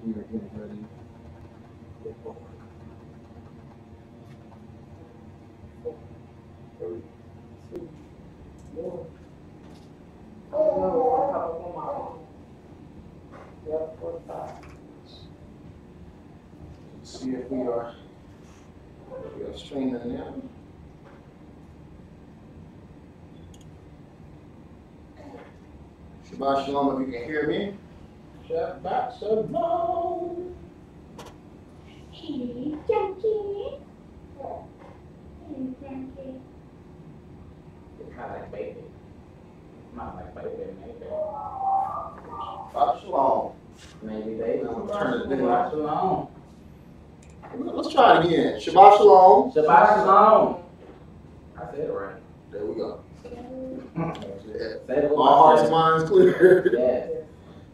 We are getting ready. Get forward. 3, 2, 1. Let's see if we are streaming now. Shabbat shalom, if you can hear me. Shabbat shalom. Hey, Junkie. Hey, Junkie. It's kind of like baby. Not like baby, maybe. Shabbat shalom. Maybe baby. Turn it down. Shabbat shalom. Let's try it again. Shabbat shalom. Shabbat shalom. I said it right. There we go. Say it All hearts and minds clear. Yes.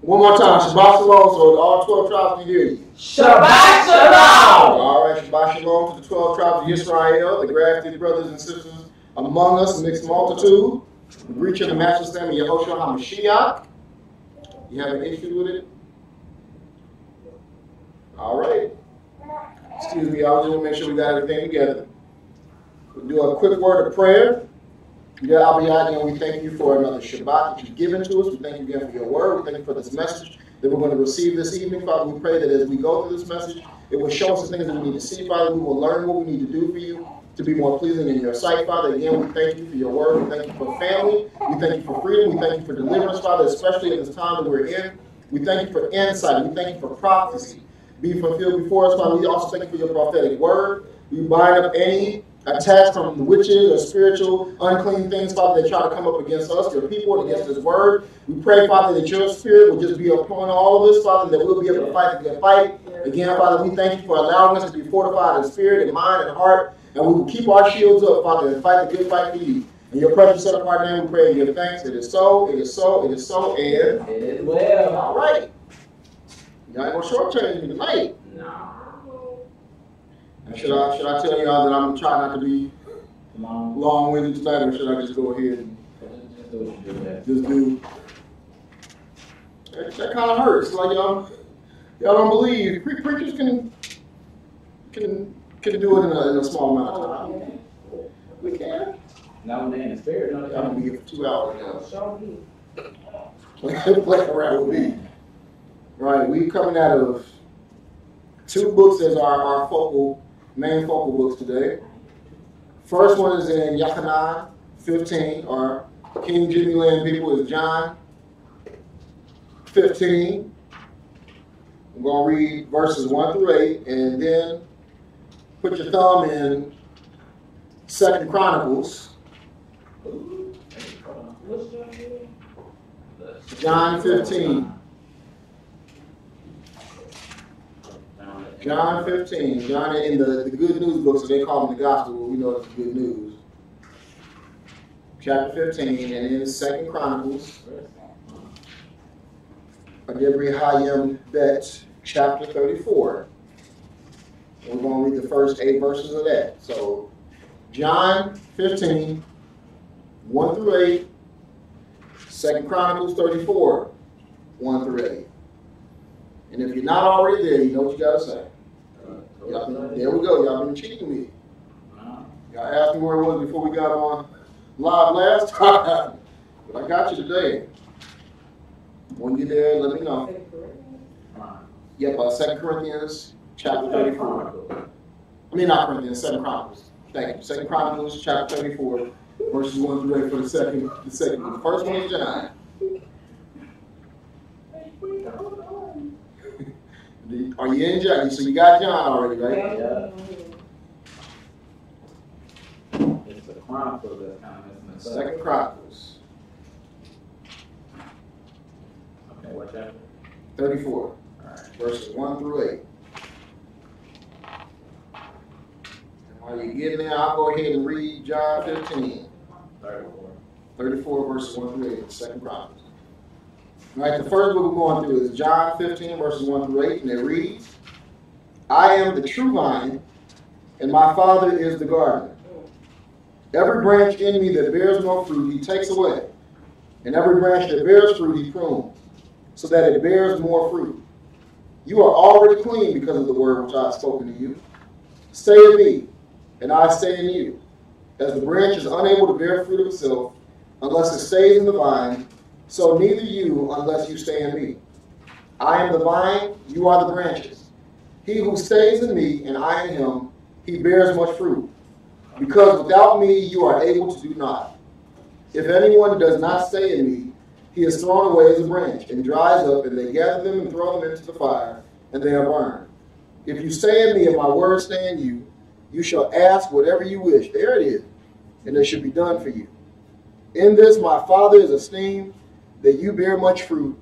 One more time. Shabbat shalom, so all 12 tribes can hear you. Shabbat shalom. All right. Shabbat shalom to the 12 tribes of Israel, the grafted brothers and sisters among us, mixed multitude. We greet you in the matchless name of Yehoshua HaMashiach. You have an issue with it? All right. Excuse me, I just want to make sure we got everything together. We'll do a quick word of prayer. Yeah, Abiyah, again, we thank you for another Shabbat that you've given to us. We thank you again for your word. We thank you for this message that we're going to receive this evening. Father, we pray that as we go through this message, it will show us the things that we need to see, Father. We will learn what we need to do for you to be more pleasing in your sight, Father. Again, we thank you for your word. We thank you for family. We thank you for freedom. We thank you for deliverance, Father, especially in this time that we're in. We thank you for insight. We thank you for prophecy be fulfilled before us, Father. We also thank you for your prophetic word. We bind up any attacks from the witches or spiritual unclean things, Father, that try to come up against us, your people, and against this word. We pray, Father, that your spirit will just be upon all of us, Father, that we'll be able to fight the good fight. Again, Father, we thank you for allowing us to be fortified in spirit and mind and heart, and we will keep our shields up, Father, and fight the good fight for you. In your precious Son of our name, we pray and give thanks. It is so, it is so, it is so, and It is well. all right. Y'all ain't gonna shortchange me tonight. No. And should I tell y'all that I'm trying not to be long-winded tonight, or should I just go ahead and Just do what you do. just do? That kind of hurts. Like y'all don't believe preachers can do it in a small amount of time. We can. Now when they're in the spirit, no, I'm gonna be here for 2 hours now. Show me. Play around with me. Right, we coming out of 2 books as our main focal books today. First one is in Yochanan 15, or King Jimmy Land people is John 15. I'm going to read verses 1 through 8, and then put your thumb in 2 Chronicles. John 15. John 15. John in the Good News books, so they call them the Gospel, but we know it's the Good News. Chapter 15, and in 2 Chronicles, Adebri Hayim Bet, chapter 34. We're going to read the first 8 verses of that. So, John 15, 1 through 8, 2 Chronicles 34, 1 through 8. And if you're not already there, you know what you got to say. There we go. Y'all been cheating me. Y'all asked me where it was before we got on live last time. But I got you today. When you're there, let me know. Yep, 2 Corinthians chapter 34. I mean, not Corinthians, 2 Chronicles. Thank you. 2 Chronicles chapter 34, verses 1 through 8 for the second. The first one is John. Are you in John? So you got John already, right? Yeah. It's the Chronicles that's kind of messing us up. 2 Chronicles. Okay, what chapter? 34. All right. Verses 1 through 8. And while you're getting there, I'll go ahead and read John 15. 34. 34 verses 1 through 8, 2 Chronicles. All right, the first book we're going through is John 15 verses 1 through 8, and it reads, I am the true vine, and my Father is the gardener. Every branch in me that bears no fruit, he takes away. And every branch that bears fruit, he prunes, so that it bears more fruit. You are already clean because of the word which I have spoken to you. Stay in me, and I stay in you. As the branch is unable to bear fruit of itself unless it stays in the vine, so neither you unless you stay in me. I am the vine, you are the branches. He who stays in me and I in him, he bears much fruit. Because without me you are able to do naught. If anyone does not stay in me, he is thrown away as a branch and dries up, and they gather them and throw them into the fire, and they are burned. If you stay in me and my words stay in you, you shall ask whatever you wish. There it is. And it shall be done for you. In this my Father is esteemed, that you bear much fruit,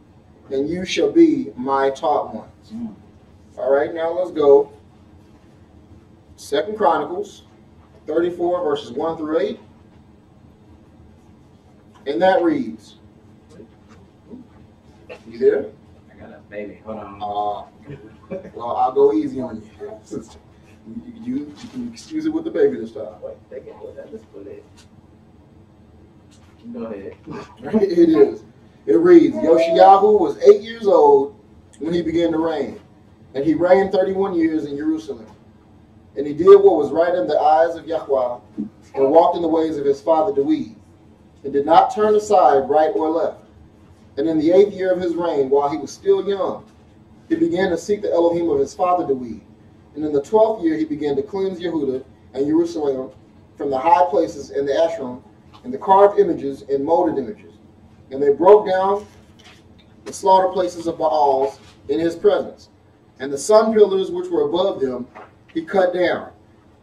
and you shall be my taught ones. All right, now let's go. 2 Chronicles 34, verses 1 through 8. And that reads, you there? I got a baby. Hold on. Well, I'll go easy on you. You can excuse it with the baby this time. Wait, they can put that. Let's put it. Go ahead. It is. It reads, Yoshiyahu was 8 years old when he began to reign, and he reigned 31 years in Jerusalem. And he did what was right in the eyes of Yahweh, and walked in the ways of his father David, and did not turn aside right or left. And in the 8th year of his reign, while he was still young, he began to seek the Elohim of his father David. And in the 12th year he began to cleanse Yehudah and Jerusalem from the high places and the Ashram, and the carved images and molded images. And they broke down the slaughter places of Baals in his presence. And the sun pillars which were above them he cut down.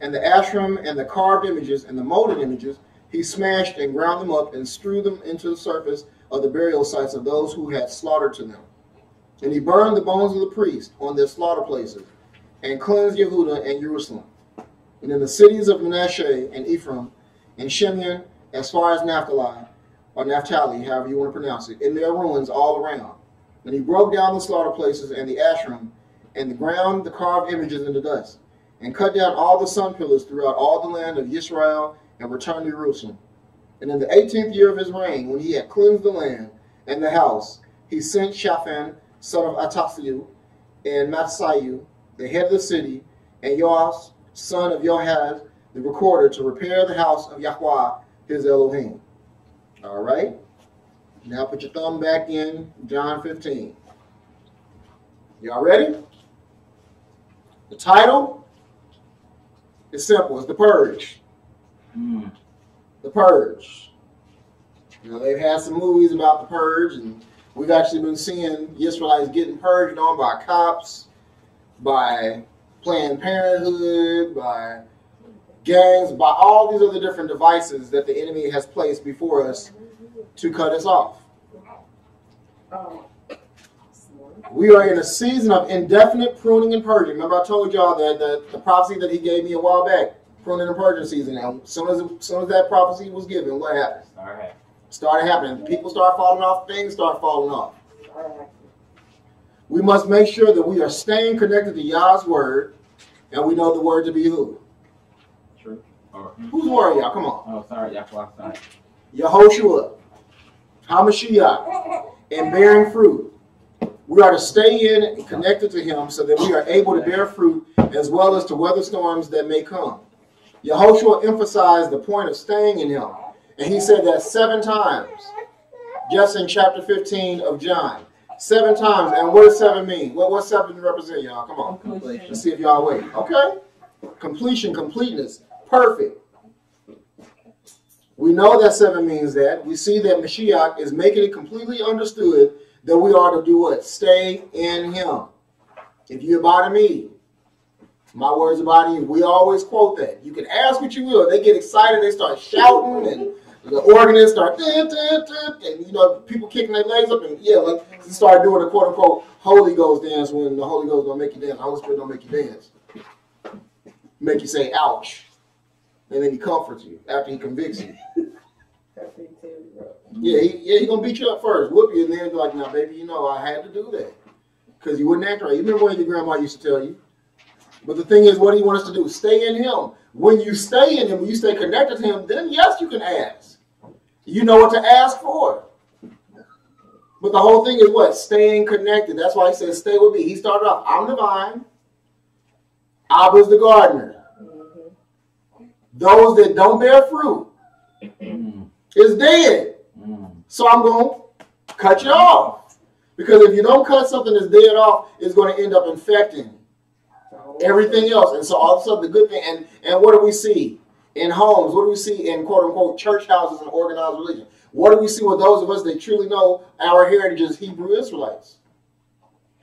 And the Ashram and the carved images and the molded images he smashed and ground them up and strewed them into the surface of the burial sites of those who had slaughtered to them. And he burned the bones of the priests on their slaughter places, and cleansed Yehudah and Jerusalem. And in the cities of Manasseh and Ephraim and Shimeon, as far as Naphtali, or Naphtali, however you want to pronounce it, in their ruins all around. And he broke down the slaughter places and the Ashram, and ground the carved images into dust, and cut down all the sun pillars throughout all the land of Israel, and returned to Jerusalem. And in the 18th year of his reign, when he had cleansed the land and the house, he sent Shaphan, son of Atasiu, and Mattsayu, the head of the city, and Yoas, son of Yohaz, the recorder, to repair the house of Yahweh, his Elohim. All right. Now put your thumb back in John 15. Y'all ready? The title is simple. It's The Purge. The Purge. You know, they've had some movies about the Purge, and we've actually been seeing Israelites getting purged on by cops, by Planned Parenthood, by gangs, by all these other different devices that the enemy has placed before us to cut us off. We are in a season of indefinite pruning and purging. Remember I told y'all that the prophecy that he gave me a while back, pruning and purging season. And as soon as that prophecy was given, what happened? Started happening. People start falling off, things start falling off. We must make sure that we are staying connected to Yah's word, and we know the word to be who? True. Whose word, y'all? Come on. Oh, sorry, Yahweh. Sorry. Yahoshua, HaMashiach, and bearing fruit. We are to stay in and connected to him so that we are able to bear fruit as well as to weather storms that may come. Yahoshua emphasized the point of staying in him, and he said that 7 times, just in chapter 15 of John. 7 times. And what does 7 mean? What 7 represent, y'all? Come on. Completion. Let's see if y'all wait. Okay. Completion, completeness, perfect. We know that 7 means that. We see that Mashiach is making it completely understood that we are to do what? Stay in him. If you abide in me, my words abide in you. We always quote that. You can ask what you will. They get excited. They start shouting, and the organists start, and you know, people kicking their legs up, and yeah, like you start doing a quote unquote Holy Ghost dance when the Holy Ghost don't make you dance. The Holy Spirit don't make you dance. Make you say ouch. And then he comforts you after he convicts you. Yeah, he gonna beat you up first, whoop you, and then be like, "Now, baby, you know I had to do that because you wouldn't act right." You remember what your grandma used to tell you? But the thing is, what do you want us to do? Stay in him. When you stay in him, when you stay connected to him, then yes, you can ask. You know what to ask for. But the whole thing is what? Staying connected. That's why he says, stay with me. He started off, I'm the vine. Abba's the gardener. Those that don't bear fruit is dead. So I'm going to cut you off. Because if you don't cut something that's dead off, it's going to end up infecting everything else. And so all of a sudden the good thing, and what do we see in homes? What do we see in quote unquote church houses and organized religion? What do we see with those of us that truly know our heritage is Hebrew Israelites?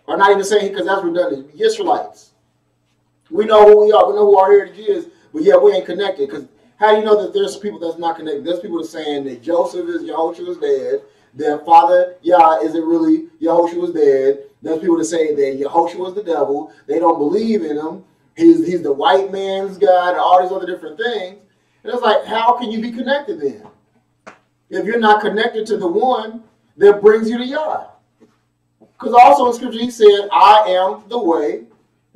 Or not even saying because that's redundant, Israelites. We know who we are. We know who our heritage is, but yet we ain't connected. Because how do you know that there's people that's not connected? There's people that's saying that Joseph is Yehoshua's dad, that Father Yah isn't really Yehoshua's dad. There's people that say that Yehoshua is the devil. They don't believe in him. He's the white man's God and all these other different things. And it's like, how can you be connected then? If you're not connected to the one that brings you to Yah. Because also in Scripture he said, I am the way,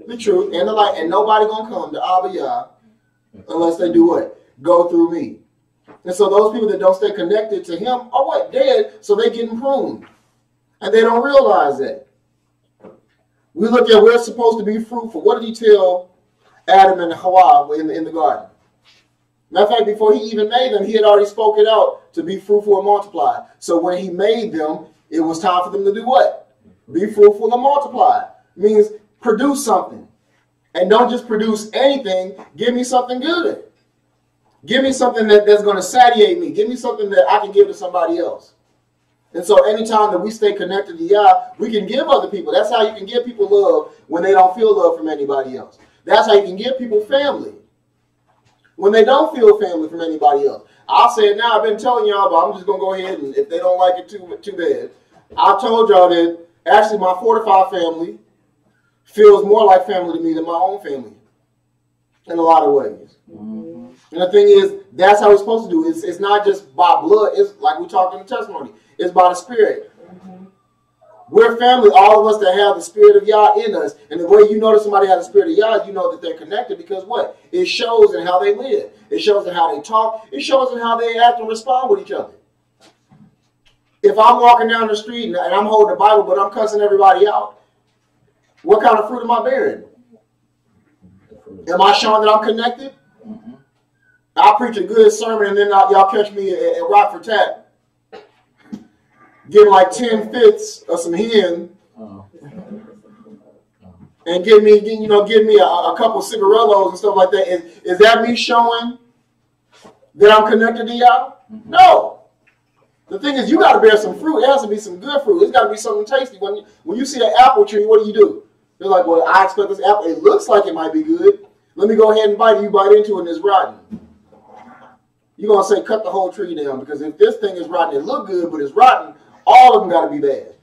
the truth, and the light. And nobody going to come to Abba Yah unless they do what? Go through me. And so those people that don't stay connected to him are what? Dead, so they're getting pruned. And they don't realize that. We look at we're supposed to be fruitful. What did he tell Adam and Hawa in the garden? Matter of fact, before he even made them, he had already spoke it out to be fruitful and multiply. So when he made them, it was time for them to do what? Be fruitful and multiply. It means produce something. And don't just produce anything. Give me something good. Give me something that's going to satiate me. Give me something that I can give to somebody else. And so anytime that we stay connected to Yah, we can give other people. That's how you can give people love when they don't feel love from anybody else. That's how you can give people family when they don't feel family from anybody else. I'll say it now. I've been telling y'all, but I'm just going to go ahead and if they don't like it too bad. I've told y'all that actually my Fortified family feels more like family to me than my own family in a lot of ways. And the thing is, that's how we're supposed to do it. It's not just by blood. It's like we talked in the testimony. It's by the Spirit. We're family, all of us that have the Spirit of Yah in us. And the way you know that somebody has the Spirit of Yah, you know that they're connected because what? It shows in how they live. It shows in how they talk. It shows in how they act and respond with each other. If I'm walking down the street and I'm holding the Bible, but I'm cussing everybody out, what kind of fruit am I bearing? Am I showing that I'm connected? I'll preach a good sermon and then y'all catch me at Rockford Tap getting like 10 fifths of some hen and give me a couple cigarillos and stuff like that. Is that me showing that I'm connected to y'all? No. The thing is, you got to bear some fruit. It has to be some good fruit. It's got to be something tasty. When you see an apple tree, what do? They're like, well, I expect this apple. It looks like it might be good. Let me go ahead and bite it. You bite into it and it's rotten. You're going to say, cut the whole tree down, because if this thing is rotten, it look good, but it's rotten, all of them got to be bad.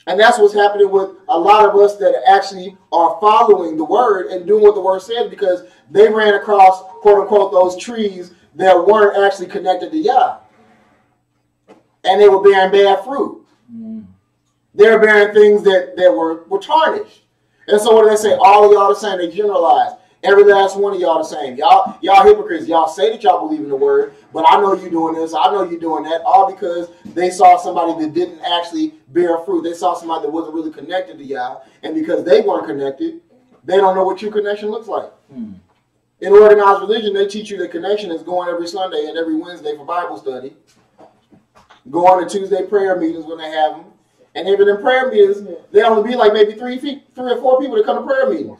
And that's what's happening with a lot of us that actually are following the word and doing what the word said, because they ran across, quote unquote, those trees that weren't actually connected to Yah. And they were bearing bad fruit. They were bearing things that were tarnished. And so what do they say? All of y'all the same. They generalize. Every last one of y'all the same. Y'all hypocrites. Y'all say that y'all believe in the word, but I know you doing this. I know you doing that. All because they saw somebody that didn't actually bear fruit. They saw somebody that wasn't really connected to Yah. And because they weren't connected, they don't know what true connection looks like. In organized religion, they teach you that connection is going every Sunday and every Wednesday for Bible study. Going to Tuesday prayer meetings when they have them. And even in prayer meetings, they only be like maybe three or four people that come to prayer meetings.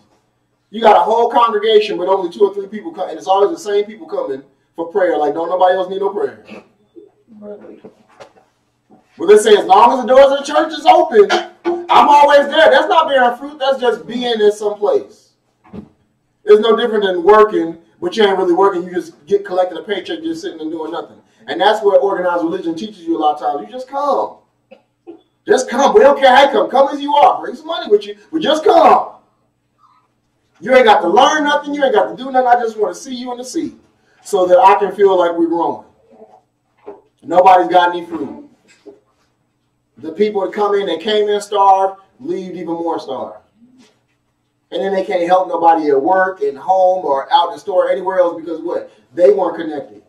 You got a whole congregation, but only 2 or 3 people come, and it's always the same people coming for prayer. Like, don't nobody else need no prayer. Well, they say as long as the doors of the church is open, I'm always there. That's not bearing fruit. That's just being in some place. It's no different than working, but you ain't really working. You just collecting a paycheck, just sitting and doing nothing. And that's where organized religion teaches you a lot of times. You just come. Just come. We don't care how you come. Come as you are. Bring some money with you, but just come. You ain't got to learn nothing. You ain't got to do nothing. I just want to see you in the seat so that I can feel like we're growing. Nobody's got any fruit. The people that come in, they came in starved, leave even more starved. And then they can't help nobody at work, at home, or out in the store, anywhere else, because what? They weren't connected.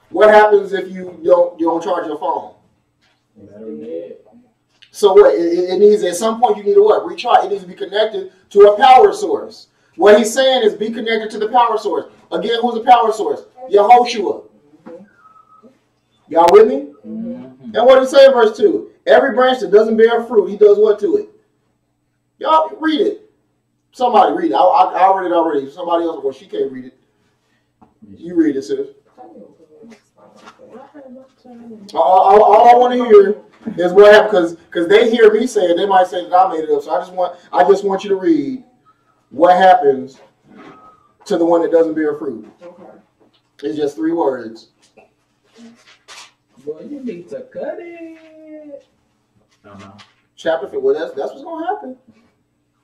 What happens if you don't charge your phone? So what? It needs, at some point, you need to what? Recharge. It needs to be connected to a power source. What he's saying is be connected to the power source. Again, who's the power source? Yehoshua. Y'all with me? And what does it say in verse 2? Every branch that doesn't bear fruit, he does what to it? Y'all read it. Somebody read it. I read it already. Somebody else, well, she can't read it. You read it, sis. All I want to hear is what happened, because they hear me say it. They might say that I made it up. So I just want you to read what happens to the one that doesn't bear fruit. Okay. It's just 3 words. Boy, you need to cut it. Chapter 4. Well, that's what's going to happen.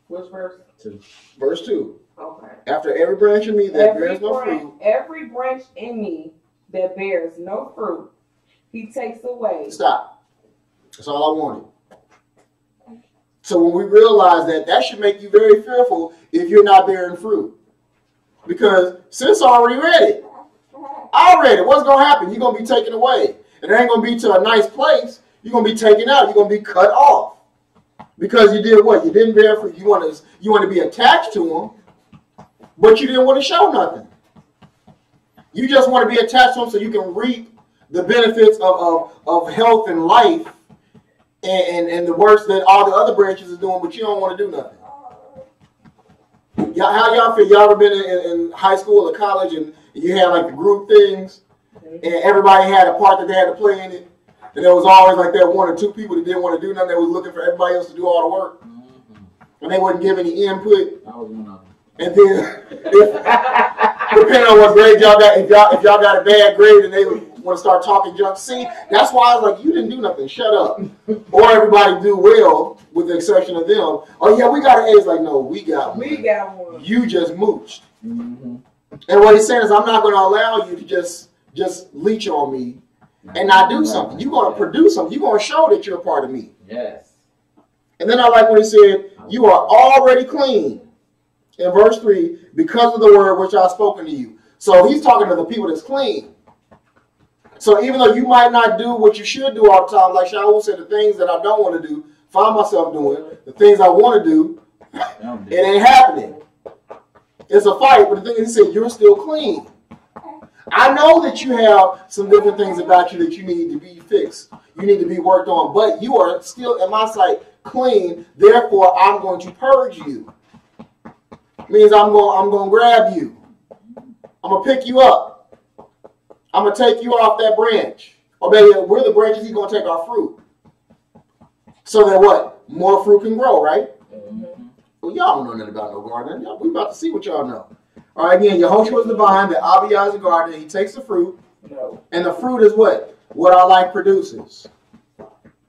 Which verse? 2. Verse 2. Okay. After every branch in me that bears no fruit. Every branch in me that bears no fruit, he takes away. Stop. That's all I wanted. So when we realize that, that should make you very fearful if you're not bearing fruit. Because sis already read it. I read it. What's going to happen? You're going to be taken away. And it ain't going to be to a nice place. You're going to be taken out. You're going to be cut off. Because you did what? You didn't bear fruit. You want to be attached to him, but you didn't want to show nothing. You just want to be attached to him so you can reap the benefits of health and life and the works that all the other branches is doing, but you don't want to do nothing. How y'all feel? Y'all ever been in high school or college and you had like the group things and everybody had a part that they had to play in it? And there was always like that 1 or 2 people that didn't want to do nothing. They was looking for everybody else to do all the work. And they wouldn't give any input. I was one of them. And then, depending on what grade y'all got, if y'all got a bad grade and they want to start talking junk, see, that's why I was like, you didn't do nothing. Shut up. Or everybody do well, with the exception of them. Oh, yeah, we got an A. It's like, no, we got one. We got one. You just mooched. And what he's saying is, I'm not going to allow you to just leech on me and not do something. You're going to produce something. You're going to show that you're a part of me. Yes. And then I like when he said, you are already clean. In verse 3, because of the word which I've spoken to you. So he's talking to the people that's clean. So even though you might not do what you should do all the time, like Shaul said, the things that I don't want to do, find myself doing, the things I want to do, it ain't happening. It's a fight, but the thing is, he said, you're still clean. I know that you have some different things about you that you need to be fixed. You need to be worked on, but you are still, in my sight, clean. Therefore, I'm going to purge you. Means I'm going to grab you. I'm going to pick you up. I'm going to take you off that branch. Or maybe we're the branches, he's going to take our fruit. So that what? More fruit can grow, right? Well, y'all don't know nothing about no gardening. We about to see what y'all know. All right, again, Yehoshua is the vine, the Abiyah is the gardener. He takes the fruit. And the fruit is what? What our life produces.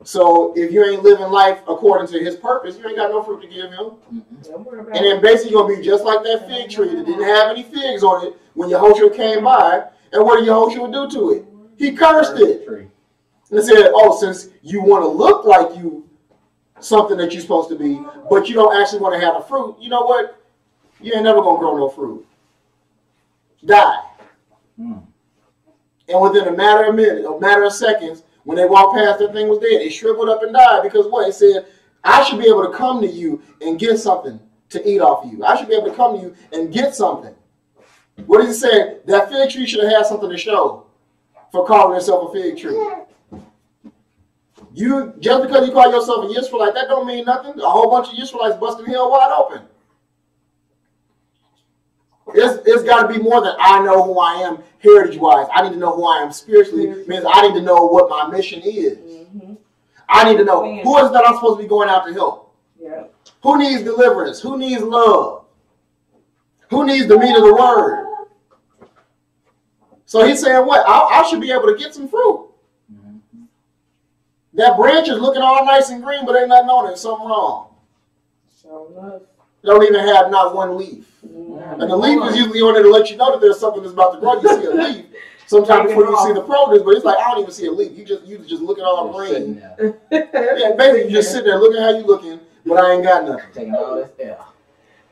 So if you ain't living life according to his purpose, you ain't got no fruit to give him. And then basically you're going to be just like that fig tree that didn't have any figs on it when Yehoshua came by. And what did Yehoshua do to it? He cursed it. And said, oh, since you want to look like you something that you're supposed to be, but you don't actually want to have the fruit, you know what? You ain't never going to grow no fruit. Die. And within a matter of minutes, a matter of seconds, when they walked past, that thing was dead. It shriveled up and died because what? It said, I should be able to come to you and get something to eat off of you. I should be able to come to you and get something. What does it say? That fig tree should have had something to show for calling itself a fig tree. You, just because you call yourself a Yisraelite, that don't mean nothing. A whole bunch of Yisraelites busting hell wide open. It's got to be more than I know who I am heritage-wise. I need to know who I am spiritually. It means I need to know what my mission is. I need to know who is that I'm supposed to be going out to help. Who needs deliverance? Who needs love? Who needs the meat of the word? So he's saying what? I should be able to get some fruit. That branch is looking all nice and green, but ain't nothing on it. Something wrong. Don't even have not one leaf. And the leaf is usually on there to let you know that there's something that's about to grow. You see a leaf sometime before you see the produce, but it's like, I don't even see a leaf. You just looking all green. Yeah, basically you just sit there looking how you looking, but I ain't got nothing. Taking all this air.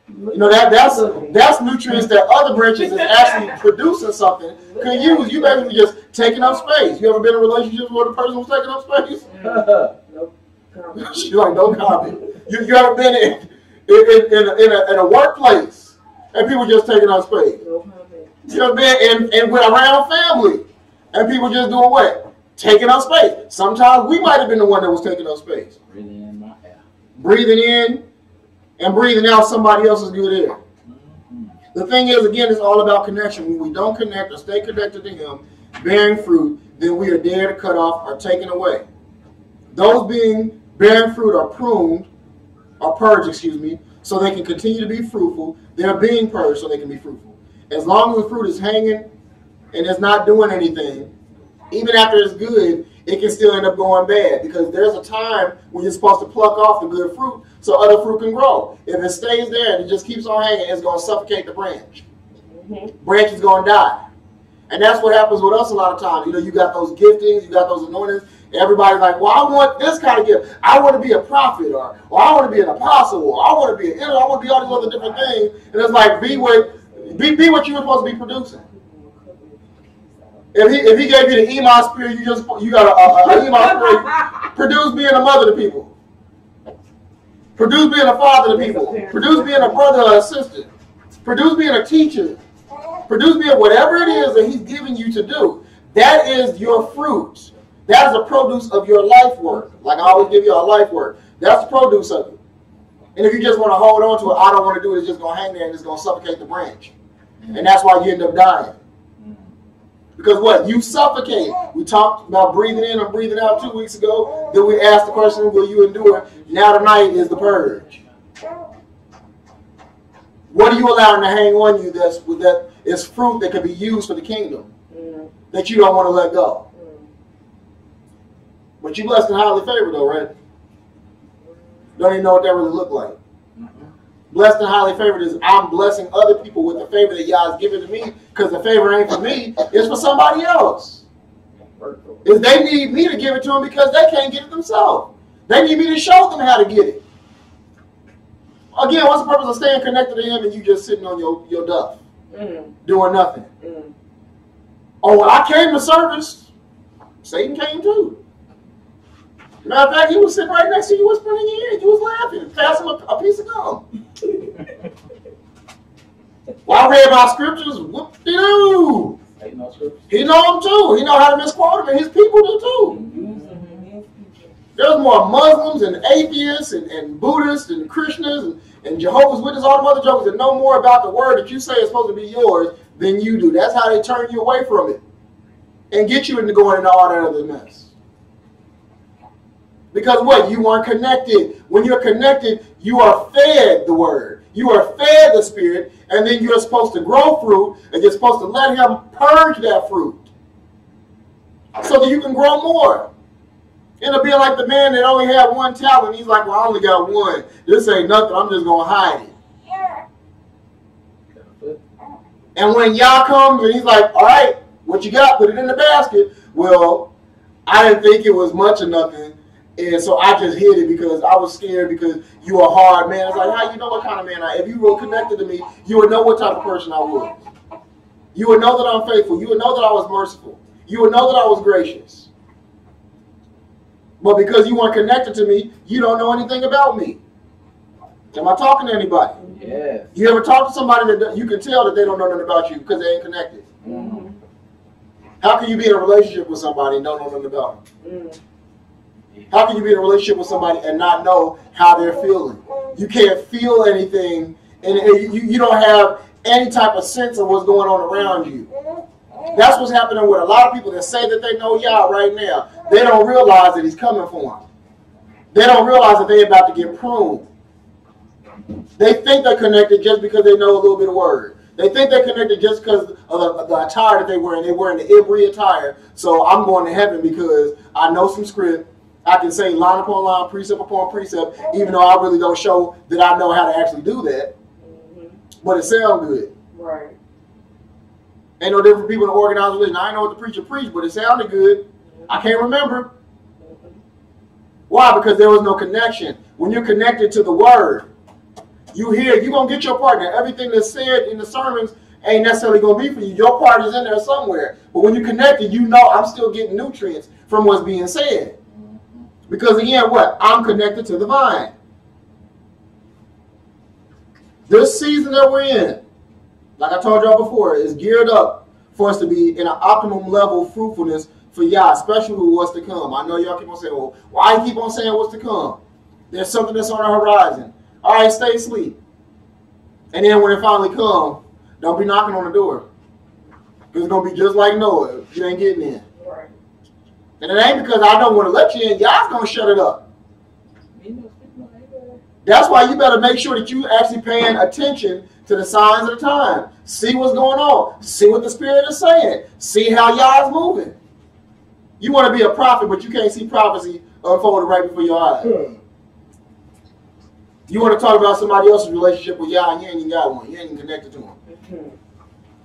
You know, that's nutrients that other branches is actually producing something can use. You basically just taking up space. You ever been in relationships where the person was taking up space? Nope. Comment. She's like, no comment. You ever been in a workplace and people just taking up space? No comment. You ever been and with around family and people just doing what? Taking up space. Sometimes we might have been the one that was taking up space. Breathing in my air. Breathing in and breathing out somebody else's good air. The thing is, again, it's all about connection. When we don't connect or stay connected to Him, bearing fruit, then we are there to cut off or taken away. Those bearing fruit are pruned, or purged, excuse me, so they can continue to be fruitful. They're being purged so they can be fruitful. As long as the fruit is hanging and it's not doing anything, even after it's good, it can still end up going bad because there's a time when you're supposed to pluck off the good fruit so other fruit can grow. If it stays there and it just keeps on hanging, it's going to suffocate the branch. Branch is going to die. And that's what happens with us a lot of times. You know, you got those giftings, you got those anointings. Everybody's like, well, I want this kind of gift. I want to be a prophet, or I want to be an apostle, or I want to be I want to be all these other different things. And it's like, be what you were supposed to be producing. If he gave you the Ema spirit, you got a Ema spirit. Produce being a mother to people. Produce being a father to people. Produce being a brother or a sister. Produce being a teacher. Produce being whatever it is that He's giving you to do. That is your fruit. That is the produce of your life work. Like I always give you a life work. That's the produce of it. And if you just want to hold on to it, I don't want to do it, it's just going to hang there and it's going to suffocate the branch. And that's why you end up dying. Because what? You suffocate. We talked about breathing in and breathing out 2 weeks ago. Then we asked the question, will you endure? Now tonight is the purge. What are you allowing to hang on you that is fruit that can be used for the kingdom that you don't want to let go? But you blessed and highly favored though, right? Don't even know what that really looked like. Blessed and highly favored is I'm blessing other people with the favor that Yah has given to me, because the favor ain't for me, it's for somebody else. Is they need me to give it to them because they can't get it themselves. They need me to show them how to get it. Again, what's the purpose of staying connected to Him and you just sitting on your duff, doing nothing? Oh, when I came to service, Satan came too. Matter of fact, he was sitting right next to you, whispering in your ear. You was laughing. Pass him a piece of gum. Well, I read my scriptures. Whoop-de-doo. He know them too. He know how to misquote them, and his people do too. There's more Muslims and atheists and Buddhists and Christians and Jehovah's Witnesses, all them other jokers that know more about the word that you say is supposed to be yours than you do. That's how they turn you away from it and get you into going into all that other mess. Because what? You aren't connected. When you're connected, you are fed the word. You are fed the Spirit, and then you're supposed to grow fruit, and you're supposed to let Him purge that fruit so that you can grow more. It'll be like the man that only had one talent. He's like, well, I only got one. This ain't nothing. I'm just going to hide it. And when Yah comes and He's like, all right, what you got? Put it in the basket. Well, I didn't think it was much of nothing. And so I just hid it because I was scared because you are a hard man. It's like, how you know what kind of man I am? If you were connected to me, you would know what type of person I was. You would know that I'm faithful. You would know that I was merciful. You would know that I was gracious. But because you weren't connected to me, you don't know anything about me. Am I talking to anybody? Yes. You ever talk to somebody that you can tell that they don't know nothing about you because they ain't connected? How can you be in a relationship with somebody and don't know nothing about them? How can you be in a relationship with somebody and not know how they're feeling? You can't feel anything, and you don't have any type of sense of what's going on around you. That's what's happening with a lot of people that say that they know Yah right now. They don't realize that He's coming for them. They don't realize that they're about to get pruned. They think they're connected just because they know a little bit of word. They think they're connected just because of the attire that they're wearing. They're wearing the Ibri attire, so I'm going to heaven because I know some script. I can say line upon line, precept upon precept, even though I really don't show that I know how to actually do that. But it sounds good. Right. Ain't no different people in organized religion. I ain't know what the preacher preached, but it sounded good. I can't remember. Why? Because there was no connection. When you're connected to the word, you hear, you're going to get your part. Now, everything that's said in the sermons ain't necessarily going to be for you. Your part is in there somewhere. But when you're connected, you know I'm still getting nutrients from what's being said. Because again, what? I'm connected to the vine. This season that we're in, like I told y'all before, is geared up for us to be in an optimum level of fruitfulness for y'all, especially with what's to come. I know y'all keep on saying, well, why you keep on saying what's to come? There's something that's on the horizon. All right, stay asleep. And then when it finally comes, don't be knocking on the door. Because it's going to be just like Noah. You ain't getting in. Right. And it ain't because I don't want to let you in. Y'all's going to shut it up. That's why you better make sure that you actually paying attention to the signs of the time. See what's going on. See what the Spirit is saying. See how y'all's moving. You want to be a prophet, but you can't see prophecy unfolded right before your eyes. You want to talk about somebody else's relationship with y'all, and you ain't even got one. You ain't even connected to him.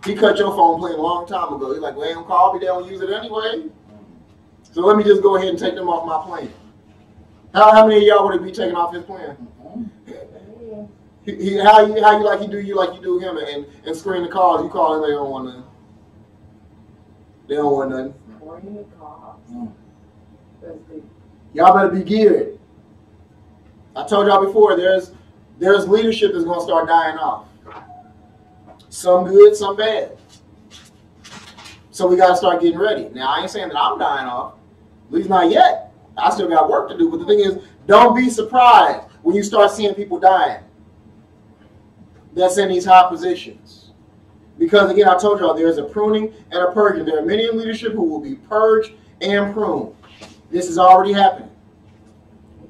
He cut your phone plan a long time ago. He's like, well, they don't call me. They don't use it anyway. So let me just go ahead and take them off my plan. How many of y'all would it be taking off his plan? How you like you do him and screen the calls. You call him, they don't want nothing. They don't want nothing. Y'all better be geared. I told y'all before, there's leadership that's going to start dying off. Some good, some bad. So we got to start getting ready. Now, I ain't saying that I'm dying off. At least not yet. I still got work to do. But the thing is, don't be surprised when you start seeing people dying that's in these high positions. Because, again, I told y'all, there's a pruning and a purging. There are many in leadership who will be purged and pruned. This is already happening.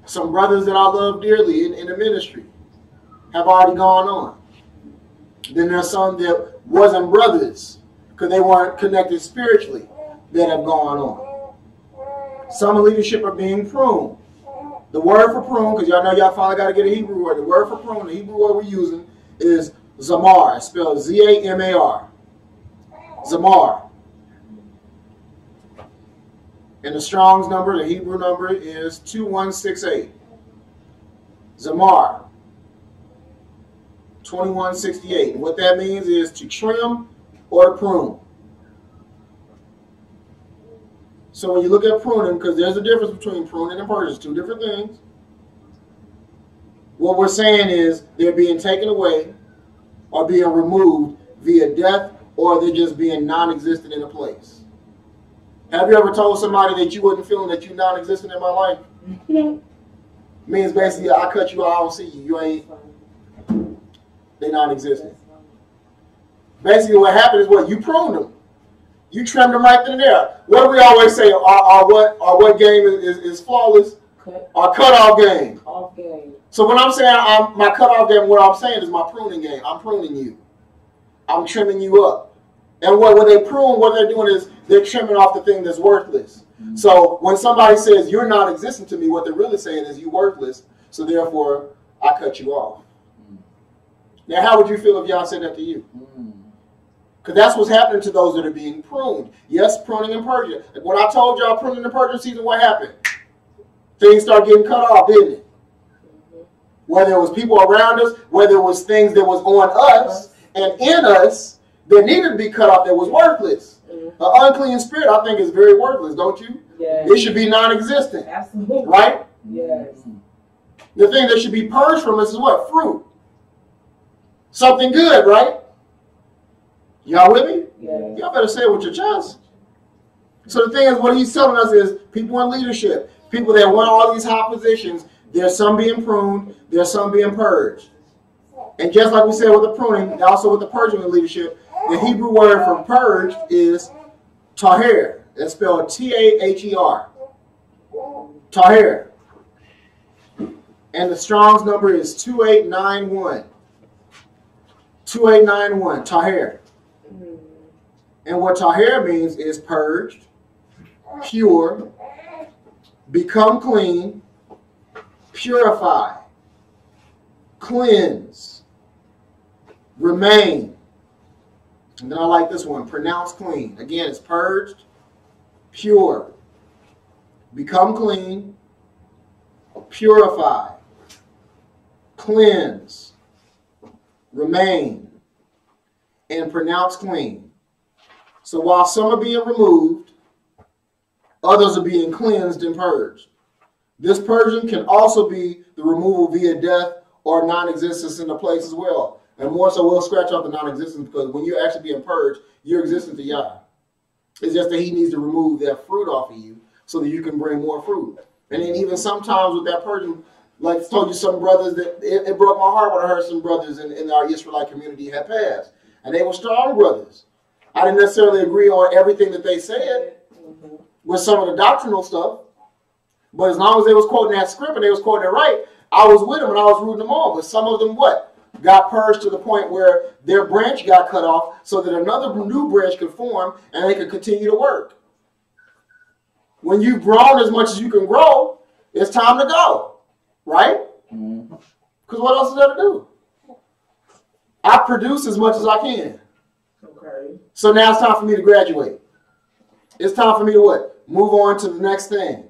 Some brothers that I love dearly in the ministry have already gone on. Then there's some that wasn't brothers because they weren't connected spiritually that have gone on. Some in leadership are being pruned. The word for prune, because y'all know y'all finally got to get a Hebrew word. The word for prune, the Hebrew word we're using is zamar. It's spelled Z-A-M-A-R. Zamar. And the Strong's number, the Hebrew number, is 2168. Zamar. 2168. And what that means is to trim or to prune. So when you look at pruning, because there's a difference between pruning and purging, two different things. What we're saying is they're being taken away or being removed via death, or they're just being non-existent in a place. Have you ever told somebody that you wasn't feeling that you're non-existent in my life? Means basically, I cut you out, I don't see you. You ain't. They're non-existent. Basically, what happened is what? You pruned them. You trimmed them right then and there. What do we always say? What game is flawless? Our cutoff game. Off game. So when I'm saying my cutoff game, what I'm saying is my pruning game. I'm pruning you. I'm trimming you up. And when they prune, what they're doing is they're trimming off the thing that's worthless. So when somebody says you're not existent to me, what they're really saying is you're worthless. So therefore, I cut you off. Now, how would you feel if y'all said that to you? Because that's what's happening to those that are being pruned. Yes, pruning and purging. When I told y'all pruning and purging season, what happened? Things start getting cut off, didn't it? Whether it was people around us, whether it was things that was on us and in us that needed to be cut off that was worthless. An unclean spirit, I think, is very worthless, don't you? Yes. It should be non-existent. Absolutely. Right? Yes. The thing that should be purged from us is what? Fruit. Something good, right? Y'all with me? Yes. Y'all better say it with your chest. So the thing is, what he's telling us is people in leadership, people that want all these high positions, there's some being pruned, there's some being purged. And just like we said with the pruning, also with the purging in leadership, the Hebrew word for purged is taher. It's spelled T-A-H-E-R. Taher. And the Strong's number is 2891. 2891, taher. And what taher means is purged, pure, become clean, purify, cleanse, remain. And then I like this one, pronounce clean. Again, it's purged, pure, become clean, purify, cleanse, remain, and pronounce clean. So while some are being removed, others are being cleansed and purged. This purging can also be the removal via death or non-existence in the place as well. And more so, we'll scratch off the non-existence because when you're actually being purged, you're existent to Yah. It's just that he needs to remove that fruit off of you so that you can bring more fruit. And then even sometimes with that purging, like I told you, some brothers, that it broke my heart when I heard some brothers in our Israelite community had passed. And they were strong brothers. I didn't necessarily agree on everything that they said with some of the doctrinal stuff. But as long as they was quoting that script and they was quoting it right, I was with them and I was rooting them on. But some of them, got purged to the point where their branch got cut off so that another new branch could form and they could continue to work. When you've grown as much as you can grow, it's time to go. Right? Because what else is there to do? I produce as much as I can. Okay. So now it's time for me to graduate. It's time for me to move on to the next thing.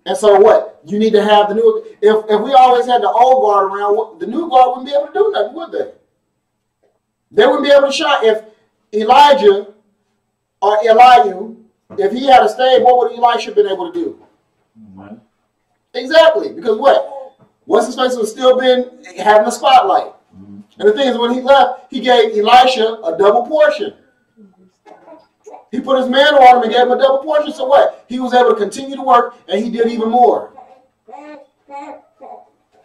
And so you need to have the new. If we always had the old guard around, the new guard wouldn't be able to do nothing, would they? They wouldn't be able to shine. If Elijah or Elihu, if he had stayed, what would Elisha been able to do? Exactly. Because what's his face was still been having the spotlight. And the thing is, when he left, he gave Elisha a double portion. He put his man on him and gave him a double portion. So he was able to continue to work, and he did even more.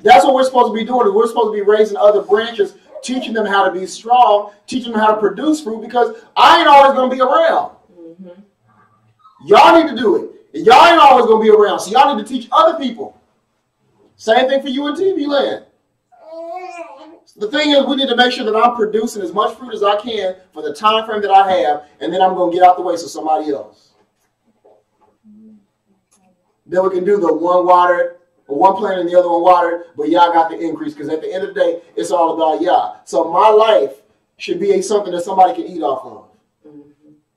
That's what we're supposed to be doing. Is we're supposed to be raising other branches, teaching them how to be strong, teaching them how to produce fruit, because I ain't always going to be around. Y'all need to do it. And y'all ain't always going to be around. So y'all need to teach other people. Same thing for you in TV land. The thing is, we need to make sure that I'm producing as much fruit as I can for the time frame that I have, and then I'm going to get out the way so somebody else. Then we can do the one watered, or one planted and the other one watered, but y'all got the increase, because at the end of the day, it's all about y'all. So my life should be something that somebody can eat off of.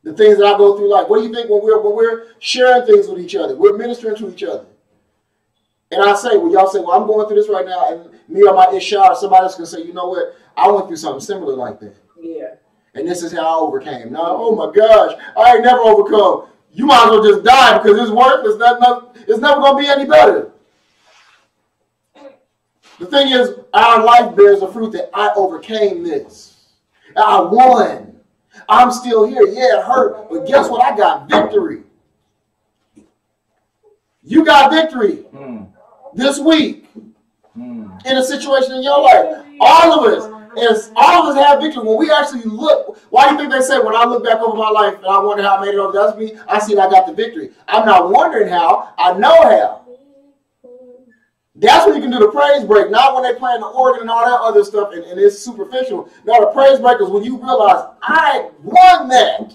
The things that I go through life. What do you think when we're sharing things with each other? We're ministering to each other. And I say, y'all say, I'm going through this right now, and me or my Isha or somebody else can say, you know what? I went through something similar like that. Yeah. And this is how I overcame. Now, oh my gosh, I ain't never overcome. You might as well just die because it's worthless. It's never going to be any better. The thing is, our life bears the fruit that I overcame this. I won. I'm still here. Yeah, it hurt. But guess what? I got victory. You got victory this week in a situation in your life. All of us have victory. When we actually look, why do you think they say when I look back over my life and I wonder how I made it over, that's me, I see that I got the victory. I'm not wondering how, I know how. That's when you can do the praise break, not when they playing the organ and all that other stuff and it's superficial. Now the praise break is when you realize I won that.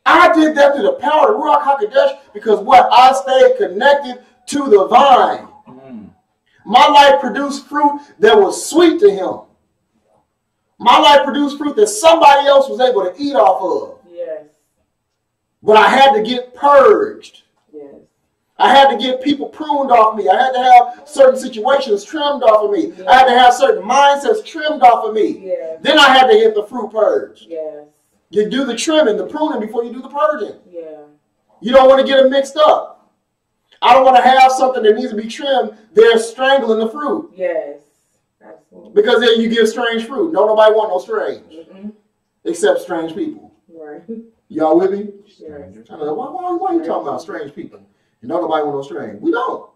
I did that through the power of Ruach HaKodesh because I stayed connected to the vine. My life produced fruit that was sweet to him. My life produced fruit that somebody else was able to eat off of. Yes. But I had to get purged. Yes. I had to get people pruned off me. I had to have certain situations trimmed off of me. Yes. I had to have certain mindsets trimmed off of me. Yes. Then I had to hit the fruit purge. Yes. You do the trimming, the pruning before you do the purging. Yeah. You don't want to get them mixed up. I don't want to have something that needs to be trimmed. They're strangling the fruit. Yes. Absolutely. Because then you give strange fruit. Nobody want no strange. Except strange people. Right. Y'all with me? Sure. I don't know, why are you talking about strange people? You know nobody want no strange. We don't.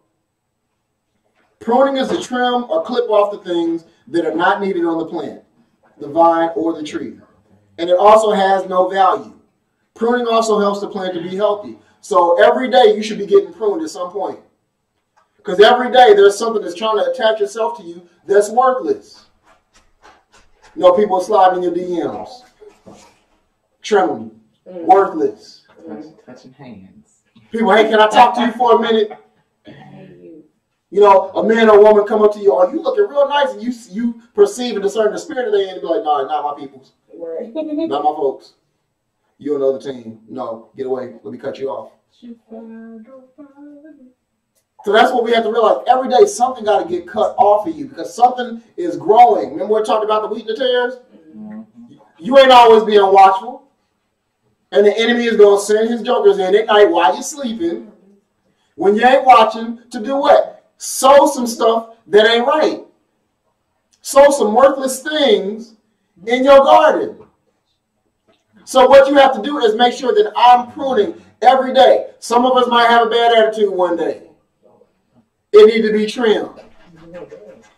Pruning is to trim or clip off the things that are not needed on the plant, the vine, or the tree. And it also has no value. Pruning also helps the plant to be healthy. So every day you should be getting pruned at some point. Because every day there's something that's trying to attach itself to you that's worthless. You know, people sliding in your DMs. Trim them. Worthless. Touching hands. People, hey, can I talk to you for a minute? You know, a man or woman come up to you, oh, you looking real nice, and you perceive and discern the spirit of the and be like, no, not my peoples. Right. Not my folks. You another team. No, get away. Let me cut you off. So that's what we have to realize. Every day, something got to get cut off of you because something is growing. Remember we talked about the wheat and the tares? You ain't always being watchful. And the enemy is going to send his jokers in at night while you're sleeping. when you ain't watching, to do what? Sow some stuff that ain't right. Sow some worthless things in your garden. So what you have to do is make sure that I'm pruning every day. Some of us might have a bad attitude one day. It needs to be trimmed.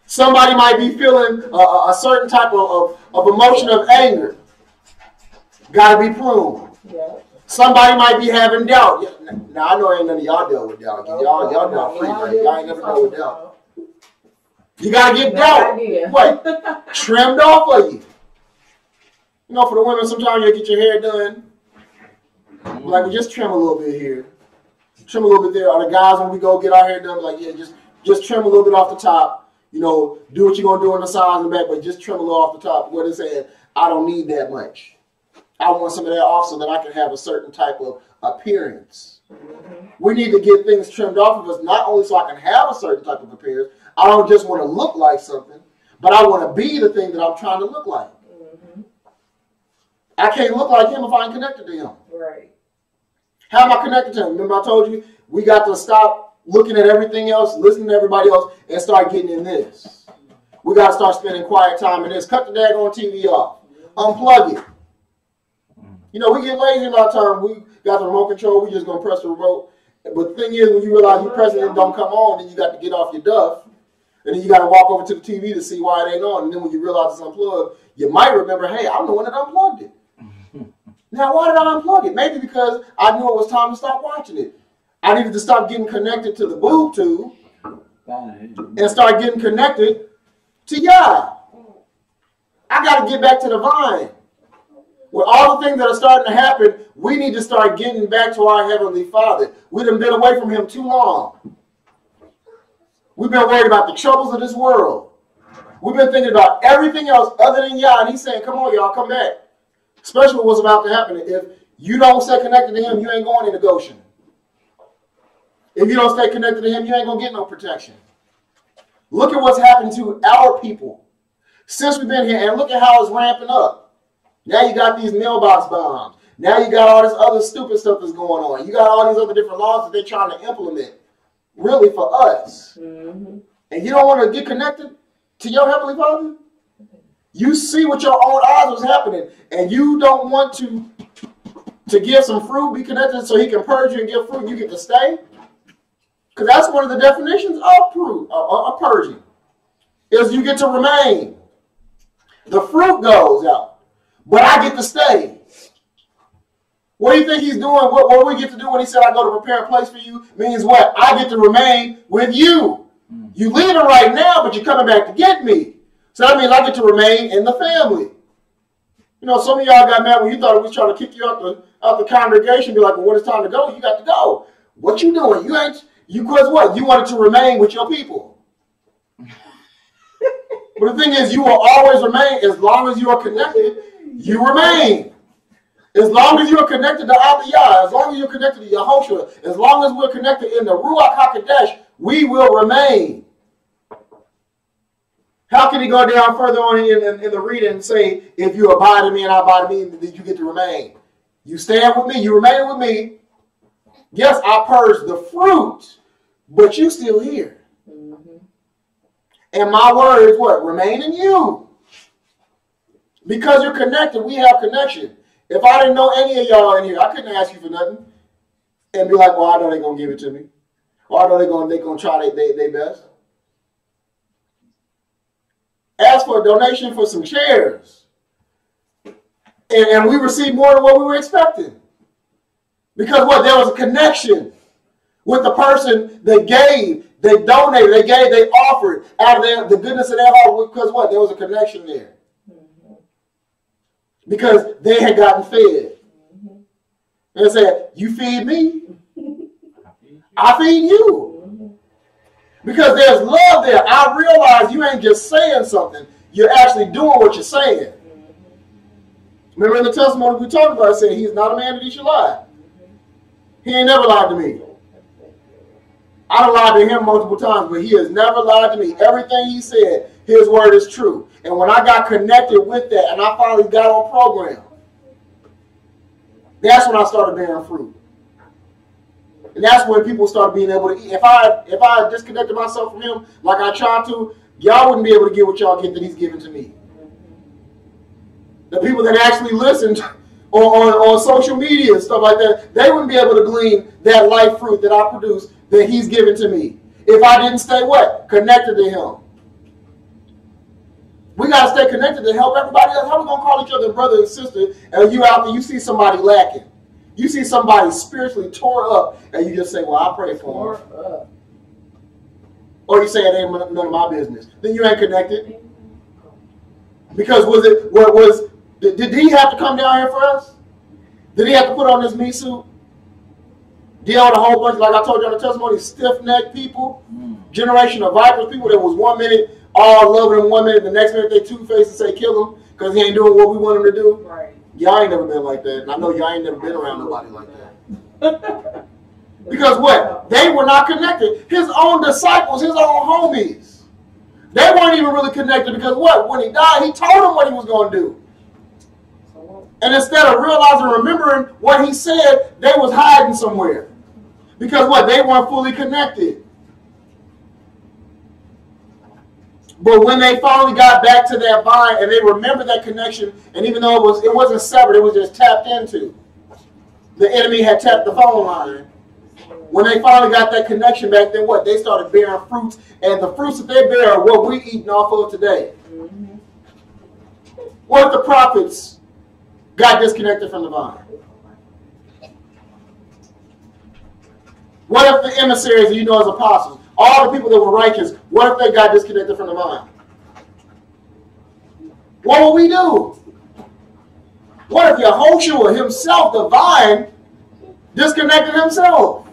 Somebody might be feeling a certain type of emotion of anger. Got to be pruned. Yeah. Somebody might be having doubt. Now, I know ain't none of y'all dealt with doubt. Y'all doubt free, right? Y'all ain't never dealt with doubt. You got to get doubt. What? Trimmed off of you. You know, for the women, sometimes you get your hair done. Like, we just trim a little bit here. Trim a little bit there. Or the guys, when we go get our hair done, like, yeah, just trim a little bit off the top. You know, do what you're going to do on the sides and back, but just trim a little off the top. What it said, I don't need that much. I want some of that off so that I can have a certain type of appearance. We need to get things trimmed off of us, not only so I can have a certain type of appearance. I don't just want to look like something, but I want to be the thing that I'm trying to look like. I can't look like him if I ain't connected to him. Right. How am I connected to him? Remember I told you, we got to stop looking at everything else, listening to everybody else, and start getting in this. We got to start spending quiet time in this. Cut the daggone TV off. Unplug it. You know, we get lazy a lot of times. We got the remote control. We just going to press the remote. But the thing is, when you realize you pressing it don't come on, then you got to get off your duff. And then you got to walk over to the TV to see why it ain't on. And then when you realize it's unplugged, you might remember, hey, I'm the one that unplugged it. Now, why did I unplug it? Maybe because I knew it was time to stop watching it. I needed to stop getting connected to the boob tube and start getting connected to Yah. I got to get back to the vine. With all the things that are starting to happen, we need to start getting back to our Heavenly Father. We've been away from Him too long. We've been worried about the troubles of this world. We've been thinking about everything else other than Yah. And He's saying, come on, y'all, come back. Especially what's about to happen. If you don't stay connected to Him, you ain't going into Goshen. If you don't stay connected to Him, you ain't going to get no protection. Look at what's happened to our people since we've been here, and look at how it's ramping up. Now you got these mailbox bombs. Now you got all this other stupid stuff that's going on. You got all these other different laws that they're trying to implement, really for us. And you don't want to get connected to your Heavenly Father? You see with your own eyes what's happening, and you don't want to give some fruit, be connected so He can purge you and give fruit, and you get to stay? Because that's one of the definitions of fruit, of purging, is you get to remain. The fruit goes out, but I get to stay. What do you think He's doing? What we get to do when He said, I go to prepare a place for you, means what? I get to remain with you. You leaving right now, but you're coming back to get me. So that means I get to remain in the family. You know, some of y'all got mad when you thought it was trying to kick you out the congregation. Be like, well, when it's time to go, you got to go. What you doing? Because what? You wanted to remain with your people. But the thing is, you will always remain as long as you are connected. You remain. As long as you are connected to Abiyah, as long as you're connected to Yehoshua, as long as we're connected in the Ruach HaKodesh, we will remain. How can He go down further on in the reading and say, if you abide in me and I abide in me, then you get to remain? You stand with me, you remain with me. Yes, I purge the fruit, but you still here. And my word is what? Remain in you. Because you're connected, we have connection. If I didn't know any of y'all in here, I couldn't ask you for nothing. And be like, well, I know they're going to give it to me. Or I know they're going to try their best. Ask for a donation for some chairs. And we received more than what we were expecting. Because what? There was a connection with the person that gave, they donated, they offered out of the goodness of their heart. Because what? There was a connection there. Because they had gotten fed. And they said, you feed me, I feed you. Because there's love there. I realize you ain't just saying something. You're actually doing what you're saying. Remember in the testimony we talked about, it said He's not a man that He should lie. He ain't never lied to me. I done lied to Him multiple times, but He has never lied to me. Everything He said, His word is true. And when I got connected with that and I finally got on program, that's when I started bearing fruit. And that's when people start being able to eat. If I disconnected myself from him like I tried to, y'all wouldn't be able to get what y'all get that he's giving to me. The people that actually listened on social media and stuff like that, they wouldn't be able to glean that life fruit that I produce that he's given to me. If I didn't stay what? Connected to him. We got to stay connected to help everybody else. How are we going to call each other brother and sister and you out there, you see somebody lacking? You see somebody spiritually tore up and you just say, well, I pray for them. Or you say it ain't none of my business. Then you ain't connected. Because did he have to come down here for us? Did he have to put on this meat suit? Deal with a whole bunch, like I told you on the testimony, stiff-necked people, generation of vipers, people that was 1 minute all loving him 1 minute, the next minute they two-faced and say kill him because he ain't doing what we want him to do. Right. Y'all ain't never been like that. And I know y'all ain't never been around nobody like that. Because what? They were not connected. His own disciples, his own homies, they weren't even really connected because what? When he died, he told them what he was going to do. And instead of realizing, remembering what he said, they was hiding somewhere. Because what? They weren't fully connected. But when they finally got back to that vine and they remembered that connection, and even though it wasn't severed, it was just tapped into. The enemy had tapped the phone line. When they finally got that connection back, then what? They started bearing fruits, and the fruits that they bear are what we're eating off of today. Mm-hmm. What if the prophets got disconnected from the vine? What if the emissaries, as apostles, all the people that were righteous, what if they got disconnected from the vine? What will we do? What if Yehoshua himself, the vine, disconnected himself?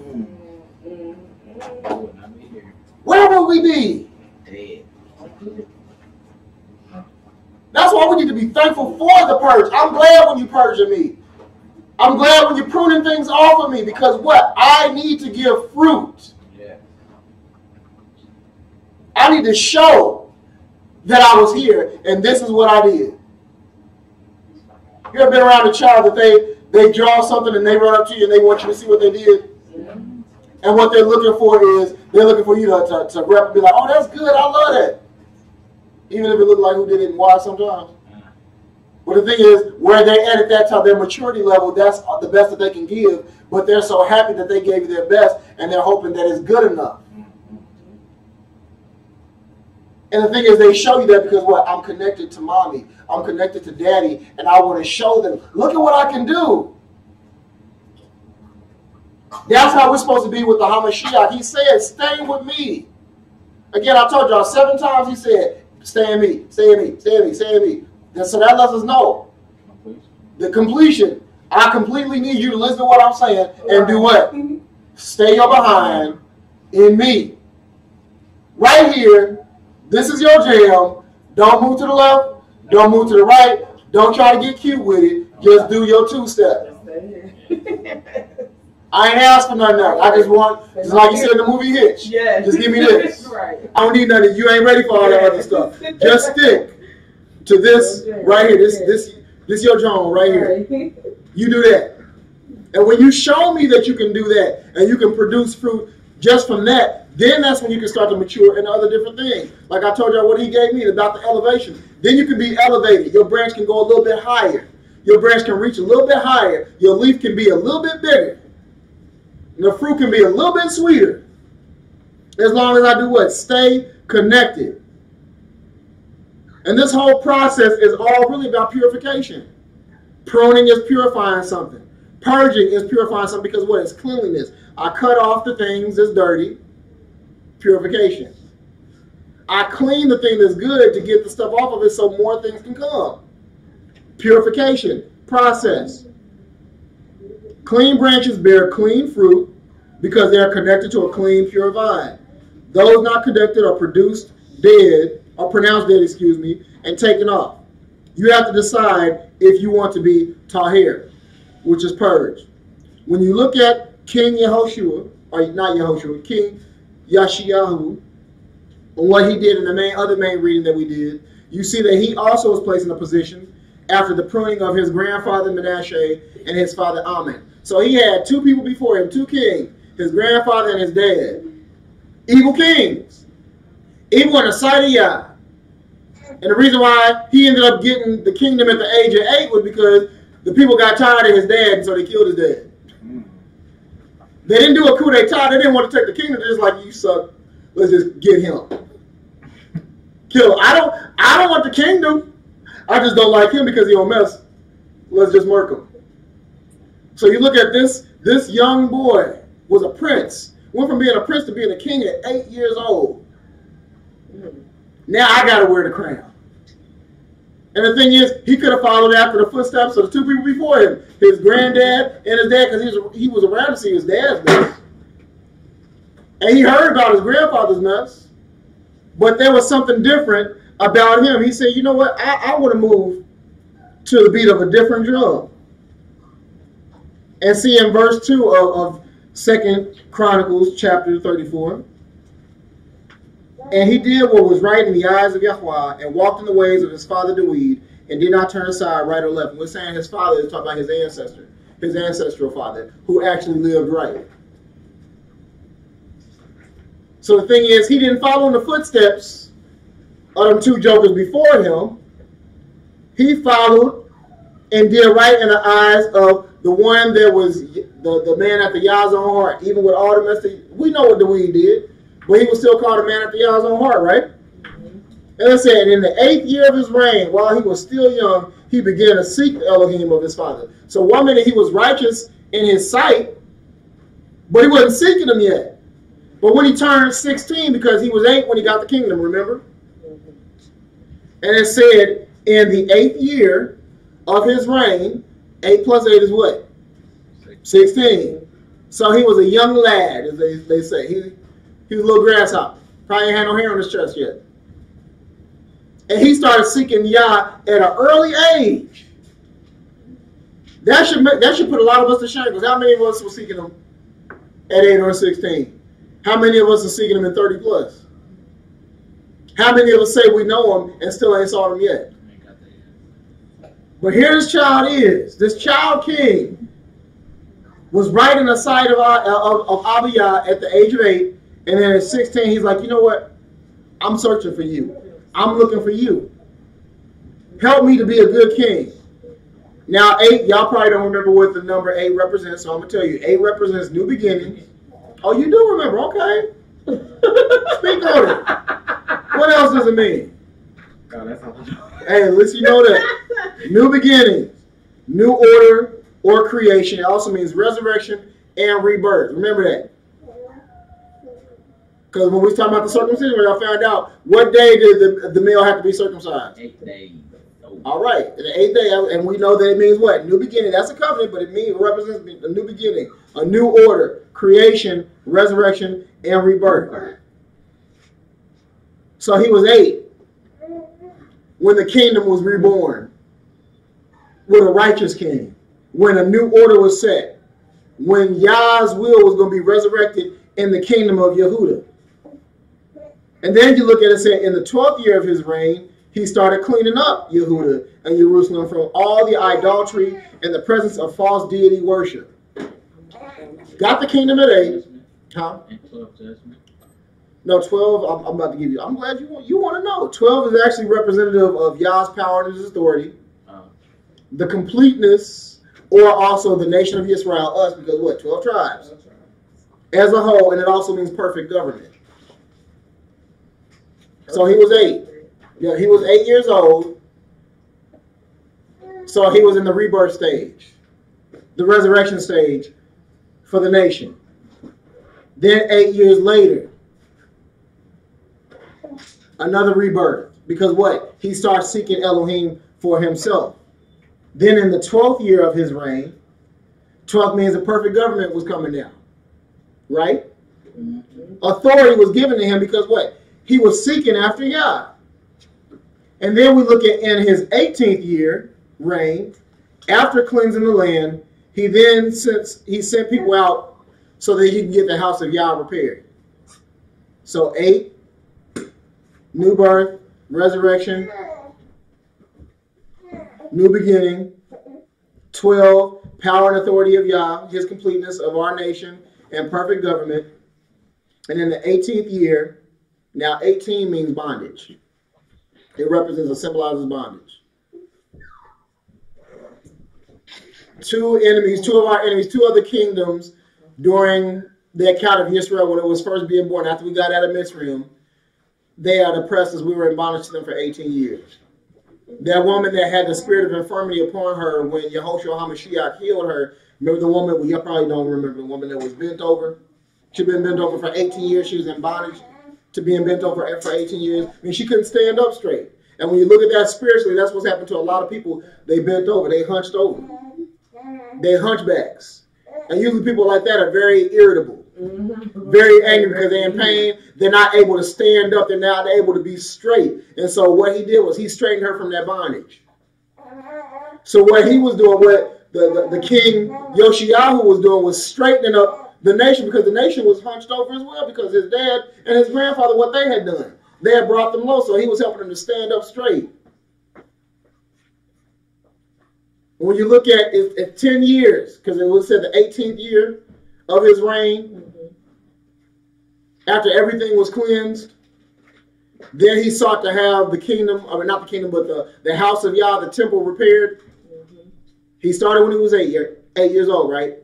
Where will we be? That's why we need to be thankful for the purge. I'm glad when you purging me. I'm glad when you're pruning things off of me because what? I need to give fruit. Yeah. I need to show that I was here and this is what I did. You ever been around a child that they draw something and they run up to you and they want you to see what they did? Mm-hmm. And what they're looking for is they're looking for you to rep and be like, oh, that's good. I love that. Even if it looked like who did it and why sometimes. But the thing is, where they're at that time, their maturity level, that's the best that they can give. But they're so happy that they gave you their best, and they're hoping that it's good enough. And the thing is, they show you that because what? I'm connected to mommy. I'm connected to daddy, and I want to show them, look at what I can do. That's how we're supposed to be with the Hamashiach. He said, stay with me. Again, I told y'all 7 times he said, stay in me, stay in me, stay in me, stay in me. And so that lets us know the completion. I completely need you to listen to what I'm saying and do what? Stay your behind in me. Right here, this is your jam. Don't move to the left. Don't move to the right. Don't try to get cute with it. Just do your 2-step. I ain't asking nothing else. I just want, just like you said in the movie Hitch. Yeah. Just give me this. Right. I don't need nothing. You ain't ready for all that other stuff. Just stick to this right here. This your John right here. You do that. And when you show me that you can do that and you can produce fruit just from that, then that's when you can start to mature into other different things. Like I told y'all what he gave me about the elevation. Then you can be elevated. Your branch can go a little bit higher. Your branch can reach a little bit higher. Your leaf can be a little bit bigger. And the fruit can be a little bit sweeter. As long as I do what? Stay connected. And this whole process is all really about purification. Pruning is purifying something. Purging is purifying something because what? It's cleanliness. I cut off the things that's dirty. Purification. I clean the thing that's good to get the stuff off of it so more things can come. Purification. Process. Clean branches bear clean fruit because they are connected to a clean, pure vine. Those not connected are produced dead, or pronounced dead, and taken off. You have to decide if you want to be tahir, which is purged. When you look at King Yehoshua, or not Yehoshua, King Yashiyahu, and what he did in the other main reading that we did, you see that he also was placed in a position after the pruning of his grandfather Manasseh and his father Ammon. So he had 2 people before him, 2 kings, his grandfather and his dad. Evil kings. Evil in the sight of Yah. And the reason why he ended up getting the kingdom at the age of 8 was because the people got tired of his dad, and so they killed his dad. They didn't do a coup d'etat. They didn't want to take the kingdom. They're just like, you suck. Let's just get him. Kill him. I don't want the kingdom. I just don't like him because he don't mess. Let's just murk him. So you look at this young boy was a prince. Went from being a prince to being a king at 8 years old. Now I got to wear the crown. And the thing is, he could have followed after the footsteps of the two people before him, his granddad and his dad, because he was around to see his dad's mess. And he heard about his grandfather's mess, but there was something different about him. He said, you know what, I want to move to the beat of a different drum. And see in verse 2 of 2 Chronicles chapter 34, and he did what was right in the eyes of Yahweh, and walked in the ways of his father David, and did not turn aside right or left. And we're saying his father is talking about his ancestor, his ancestral father, who actually lived right. So the thing is, he didn't follow in the footsteps of them two jokers before him. He followed and did right in the eyes of the one that was the man after Yah's own heart. Even with all the mess that we know what David did. But he was still called a man after Yah's own heart, right? And it said, in the 8th year of his reign, while he was still young, he began to seek the Elohim of his father. So one minute he was righteous in his sight, but he wasn't seeking him yet. But when he turned 16, because he was 8 when he got the kingdom, remember? And it said, in the 8th year of his reign, 8 plus 8 is what? 16. So he was a young lad, as they say. He was a little grasshopper. Probably ain't had no hair on his chest yet. And he started seeking Yah at an early age. That should put a lot of us to shame, because how many of us were seeking him at 8 or 16? How many of us are seeking him in 30 plus? How many of us say we know him and still ain't saw him yet? But here this child is. This child king was right in the sight of Abiyah at the age of 8. And then at 16, he's like, you know what? I'm searching for you. I'm looking for you. Help me to be a good king. Now, 8, y'all probably don't remember what the number 8 represents, so I'm going to tell you. 8 represents new beginnings. Oh, you do remember. Okay. Speak on it. What else does it mean? God, that's all. Hey, at least you know that. New beginnings, new order or creation. It also means resurrection and rebirth. Remember that. Because when we was talking about the circumcision, I found out what day did the male have to be circumcised? 8 days. Oh. All right, the 8th day, and we know that it means what? New beginning. That's a covenant, but it represents a new beginning, a new order, creation, resurrection, and rebirth. So he was 8 when the kingdom was reborn, with a righteous king, when a new order was set, when Yah's will was going to be resurrected in the kingdom of Yehudah. And then you look at it and say, in the 12th year of his reign, he started cleaning up Yehudah and Jerusalem from all the idolatry and the presence of false deity worship. Got the kingdom at 8. Huh? And 12 judgment. No, 12, I'm about to give you. I'm glad you want to know. 12 is actually representative of Yah's power and his authority. The completeness, or also the nation of Israel, us, because what? 12 tribes. As a whole, and it also means perfect government. So he was 8. Yeah, he was 8 years old. So he was in the rebirth stage, the resurrection stage for the nation. Then 8 years later, another rebirth. Because what? He starts seeking Elohim for himself. Then in the 12th year of his reign, 12th means the perfect government was coming down. Right? Mm-hmm. Authority was given to him because what? He was seeking after Yah. And then we look at in his 18th year reign, after cleansing the land, he sent people out so that he can get the house of Yah repaired. So 8, new birth, resurrection, new beginning. 12, power and authority of Yah, his completeness of our nation and perfect government. And in the 18th year, now 18 means bondage. It represents or symbolizes bondage. Two of our enemies, two other kingdoms during the account of Israel when it was first being born, after we got out of Mitzrayim, they had oppressed us. We were in bondage to them for 18 years. That woman that had the spirit of infirmity upon her when Yehoshua HaMashiach healed her, remember the woman, well, you probably don't remember the woman that was bent over? She'd been bent over for 18 years. She was in bondage to being bent over for 18 years. I mean, she couldn't stand up straight. And when you look at that spiritually, that's what's happened to a lot of people. They bent over. They hunched over. They hunchbacks. And usually people like that are very irritable, very angry because they're in pain. They're not able to stand up. They're not able to be straight. And so what he did was he straightened her from that bondage. So what he was doing, what the king Yoshiyahu was doing was straightening up the nation, because the nation was hunched over as well because his dad and his grandfather, what they had done. They had brought them low, so he was helping them to stand up straight. When you look at 10 years, because it was said the 18th year of his reign, after everything was cleansed, then he sought to have the kingdom, I mean not the kingdom, but the house of Yah, the temple repaired. He started when he was 8 years old, right?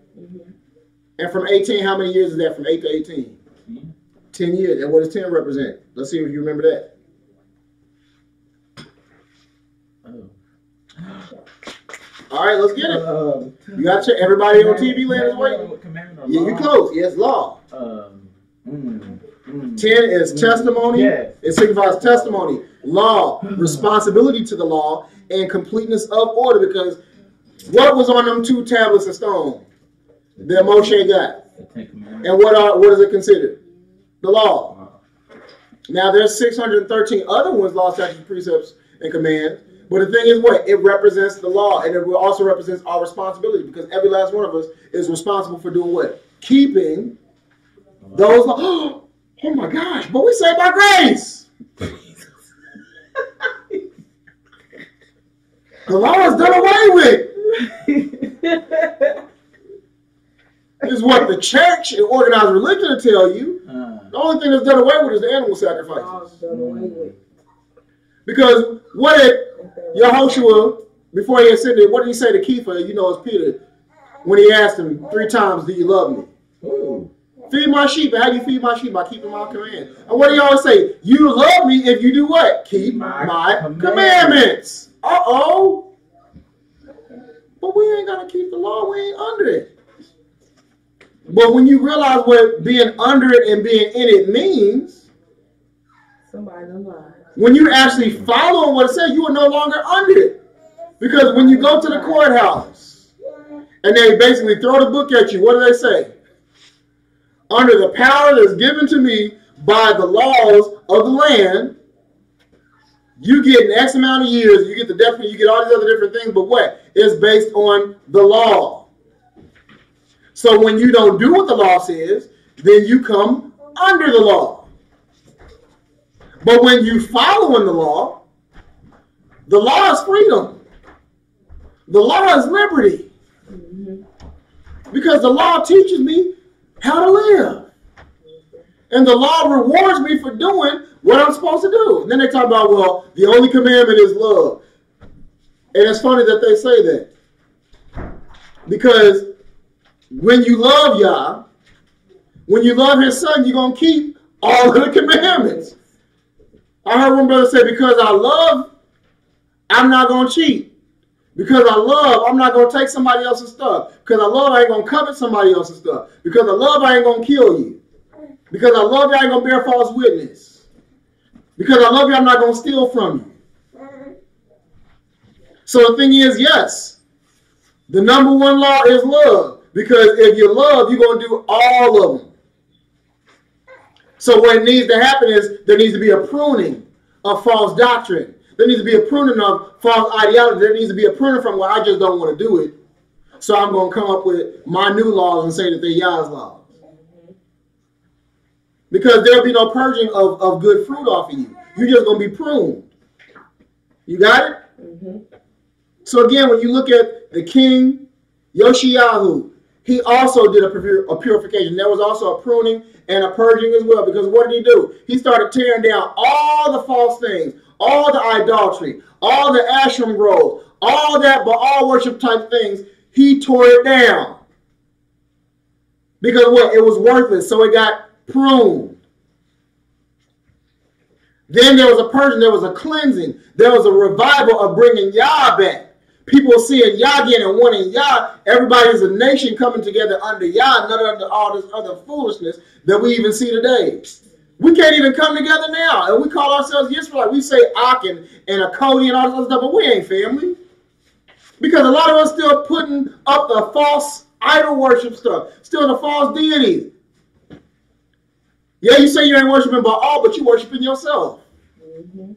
And from 18, how many years is that from 8 to 18? 10 years. And what does 10 represent? Let's see if you remember that. All right, let's get it. You got to check. Everybody on TV land is waiting. Yeah, you close. Yes, law. 10 is testimony. Yes. It signifies testimony, law, responsibility to the law, and completeness of order. Because what was on them 2 tablets of stone that Moshe got? And what is it considered? The law. Now there's 613 other ones, law, statutes, precepts, and commands. But the thing is what? It represents the law, and it also represents our responsibility, because every last one of us is responsible for doing what? Keeping those laws. Oh my gosh, but we saved by grace. The law is done away with. Is what the church and organized religion will tell you. The only thing that's done away with is the animal sacrifices. Because what did Yehoshua, before he ascended, what did he say to Kepha, you know, it's Peter, when he asked him 3 times, do you love me? Ooh. Feed my sheep. And how do you feed my sheep? By keeping my command. And what do you always say? You love me if you do what? Keep my commandments. Uh-oh. But we ain't going to keep the law. We ain't under it. But when you realize what being under it and being in it means, when you actually follow what it says, you are no longer under it. Because when you go to the courthouse and they basically throw the book at you, what do they say? Under the power that's given to me by the laws of the land, you get an X amount of years, you get the death penalty, you get all these other different things, but what? It's based on the law. So when you don't do what the law says, then you come under the law. But when you follow in the law is freedom. The law is liberty. Because the law teaches me how to live. And the law rewards me for doing what I'm supposed to do. And then they talk about, well, the only commandment is love. And it's funny that they say that. Because when you love Yah, when you love his son, you're going to keep all of the commandments. I heard one brother say, because I love, I'm not going to cheat. Because I love, I'm not going to take somebody else's stuff. Because I love, I ain't going to covet somebody else's stuff. Because I love, I ain't going to kill you. Because I love you, I ain't going to bear false witness. Because I love you, I'm not going to steal from you. So the thing is, yes, the number one law is love. Because if you love, you're going to do all of them. So what needs to happen is there needs to be a pruning of false doctrine. There needs to be a pruning of false ideology. There needs to be a pruning from where I just don't want to do it. So I'm going to come up with my new laws and say that they're Yah's laws. Because there'll be no purging of good fruit off of you. You're just going to be pruned. You got it? So again, when you look at the king, Yoshiyahu, he also did a purification. There was also a pruning and a purging as well. Because what did he do? He started tearing down all the false things, all the idolatry, all the Asherim groves, all that Baal worship type things. He tore it down. Because what? It was worthless. So it got pruned. Then there was a purging. There was a cleansing. There was a revival of bringing Yah back. People seeing Yah again and wanting Yah. Everybody is a nation coming together under Yah, not under all this other foolishness that we even see today. We can't even come together now. And we call ourselves Israelites. We say Akin and Akodi and all this other stuff, but we ain't family. Because a lot of us still putting up the false idol worship stuff. Still the false deities. Yeah, you say you ain't worshiping Baal, but you worshiping yourself. Mm-hmm.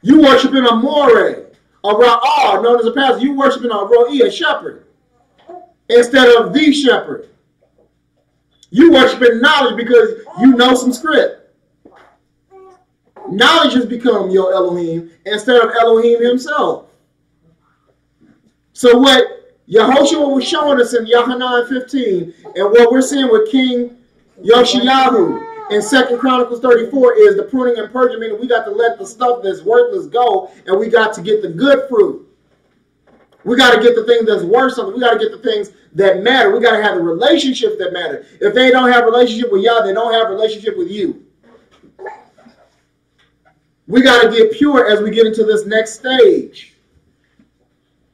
You worshiping a Moreh, a Ra'ah, known as a pastor. You worshiping a Ro'i, a shepherd, instead of the shepherd. You worshiping knowledge because you know some script. Knowledge has become your Elohim instead of Elohim himself. So what Yehoshua was showing us in Yohanan 15, and what we're seeing with King Yoshiyahu in 2 Chronicles 34 is the pruning and purging, meaning we got to let the stuff that's worthless go, and we got to get the good fruit. We got to get the things that's worth something. We got to get the things that matter. We got to have the relationships that matter. If they don't have a relationship with Yah, they don't have a relationship with you. We got to get pure as we get into this next stage.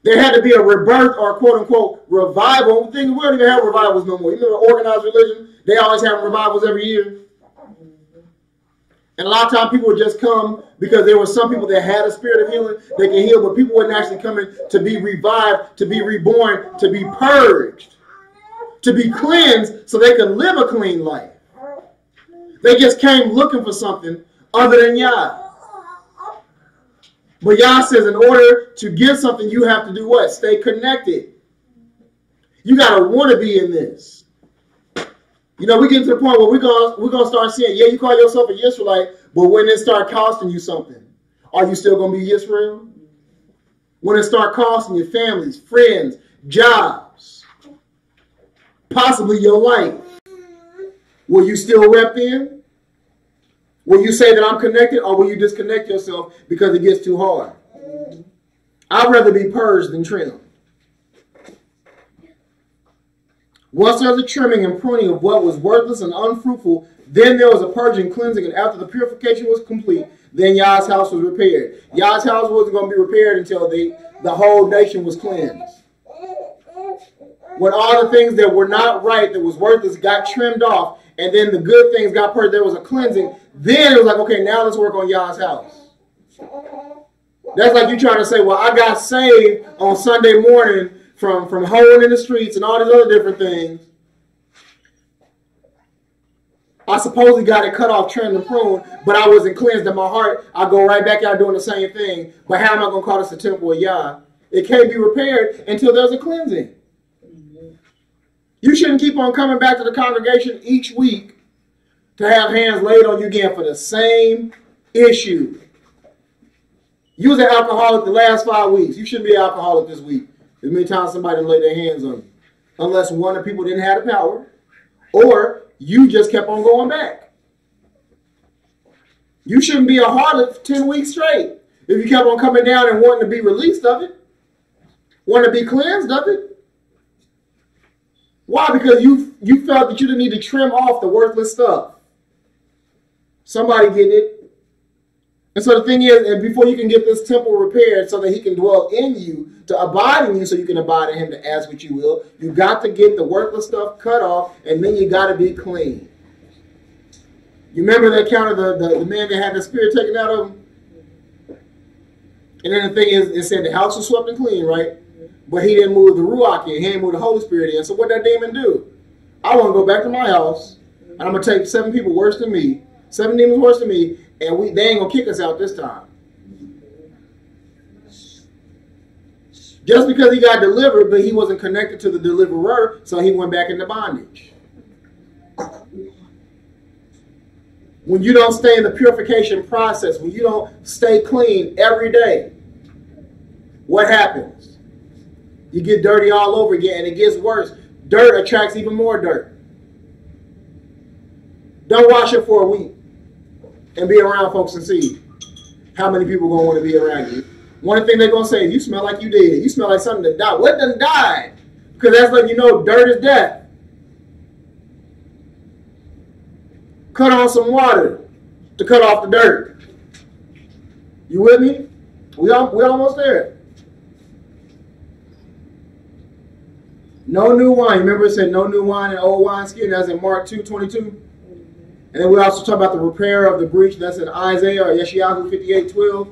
There had to be a rebirth or quote-unquote revival. We don't even have revivals no more. You remember organized religion? They always have revivals every year. And a lot of times people would just come because there were some people that had a spirit of healing, they can heal, but people weren't actually coming to be revived, to be reborn, to be purged, to be cleansed so they could live a clean life. They just came looking for something other than Yah. But Yah says in order to get something, you have to do what? Stay connected. You got to want to be in this. You know, we get to the point where we're gonna start seeing, yeah, you call yourself a Israelite, but when it start costing you something, are you still going to be Israel? When it start costing your families, friends, jobs, possibly your life, will you still rep in? Will you say that I'm connected, or will you disconnect yourself because it gets too hard? I'd rather be purged than trimmed. Once there was a trimming and pruning of what was worthless and unfruitful, then there was a purging, cleansing, and after the purification was complete, then Yah's house was repaired. Yah's house wasn't going to be repaired until the whole nation was cleansed. When all the things that were not right, that was worthless, got trimmed off, and then the good things got purged, there was a cleansing, then it was like, okay, now let's work on Yah's house. That's like you trying to say, well, I got saved on Sunday morning from hoeing in the streets and all these other different things. I supposedly got it cut off, trimmed and pruned, but I wasn't cleansed in my heart. I go right back out doing the same thing. But how am I going to call this the temple of Yah? It can't be repaired until there's a cleansing. You shouldn't keep on coming back to the congregation each week to have hands laid on you again for the same issue. You was an alcoholic the last 5 weeks. You shouldn't be an alcoholic this week. As many times somebody laid their hands on you. Unless one of the people didn't have the power. Or you just kept on going back. You shouldn't be a harlot for 10 weeks straight. If you kept on coming down and wanting to be released of it. Wanting to be cleansed of it. Why? Because you felt that you didn't need to trim off the worthless stuff. Somebody getting it. And so the thing is, and before you can get this temple repaired so that he can dwell in you, to abide in you so you can abide in him to ask what you will, you got to get the worthless stuff cut off, and then you got to be clean. You remember the account of the man that had the spirit taken out of him? And then the thing is, it said the house was swept and clean, right? But he didn't move the Ruach in. He didn't move the Holy Spirit in. So what did that demon do? I want to go back to my house, and I'm going to take 7 people worse than me, 7 demons worse than me, and they ain't going to kick us out this time. Just because he got delivered, but he wasn't connected to the deliverer, so he went back into bondage. When you don't stay in the purification process, when you don't stay clean every day, what happens? You get dirty all over again, and it gets worse. Dirt attracts even more dirt. Don't wash it for a week and be around folks and see how many people going to want to be around you. One thing they're going to say, you smell like you dead. You smell like something that died. What done died? Because that's letting you know dirt is death. Cut on some water to cut off the dirt. You with me? We almost there. No new wine. Remember it said no new wine and old wineskin. That's in Mark 2:22. And then we also talk about the repair of the breach. That's in Isaiah or Yeshayahu 58:12.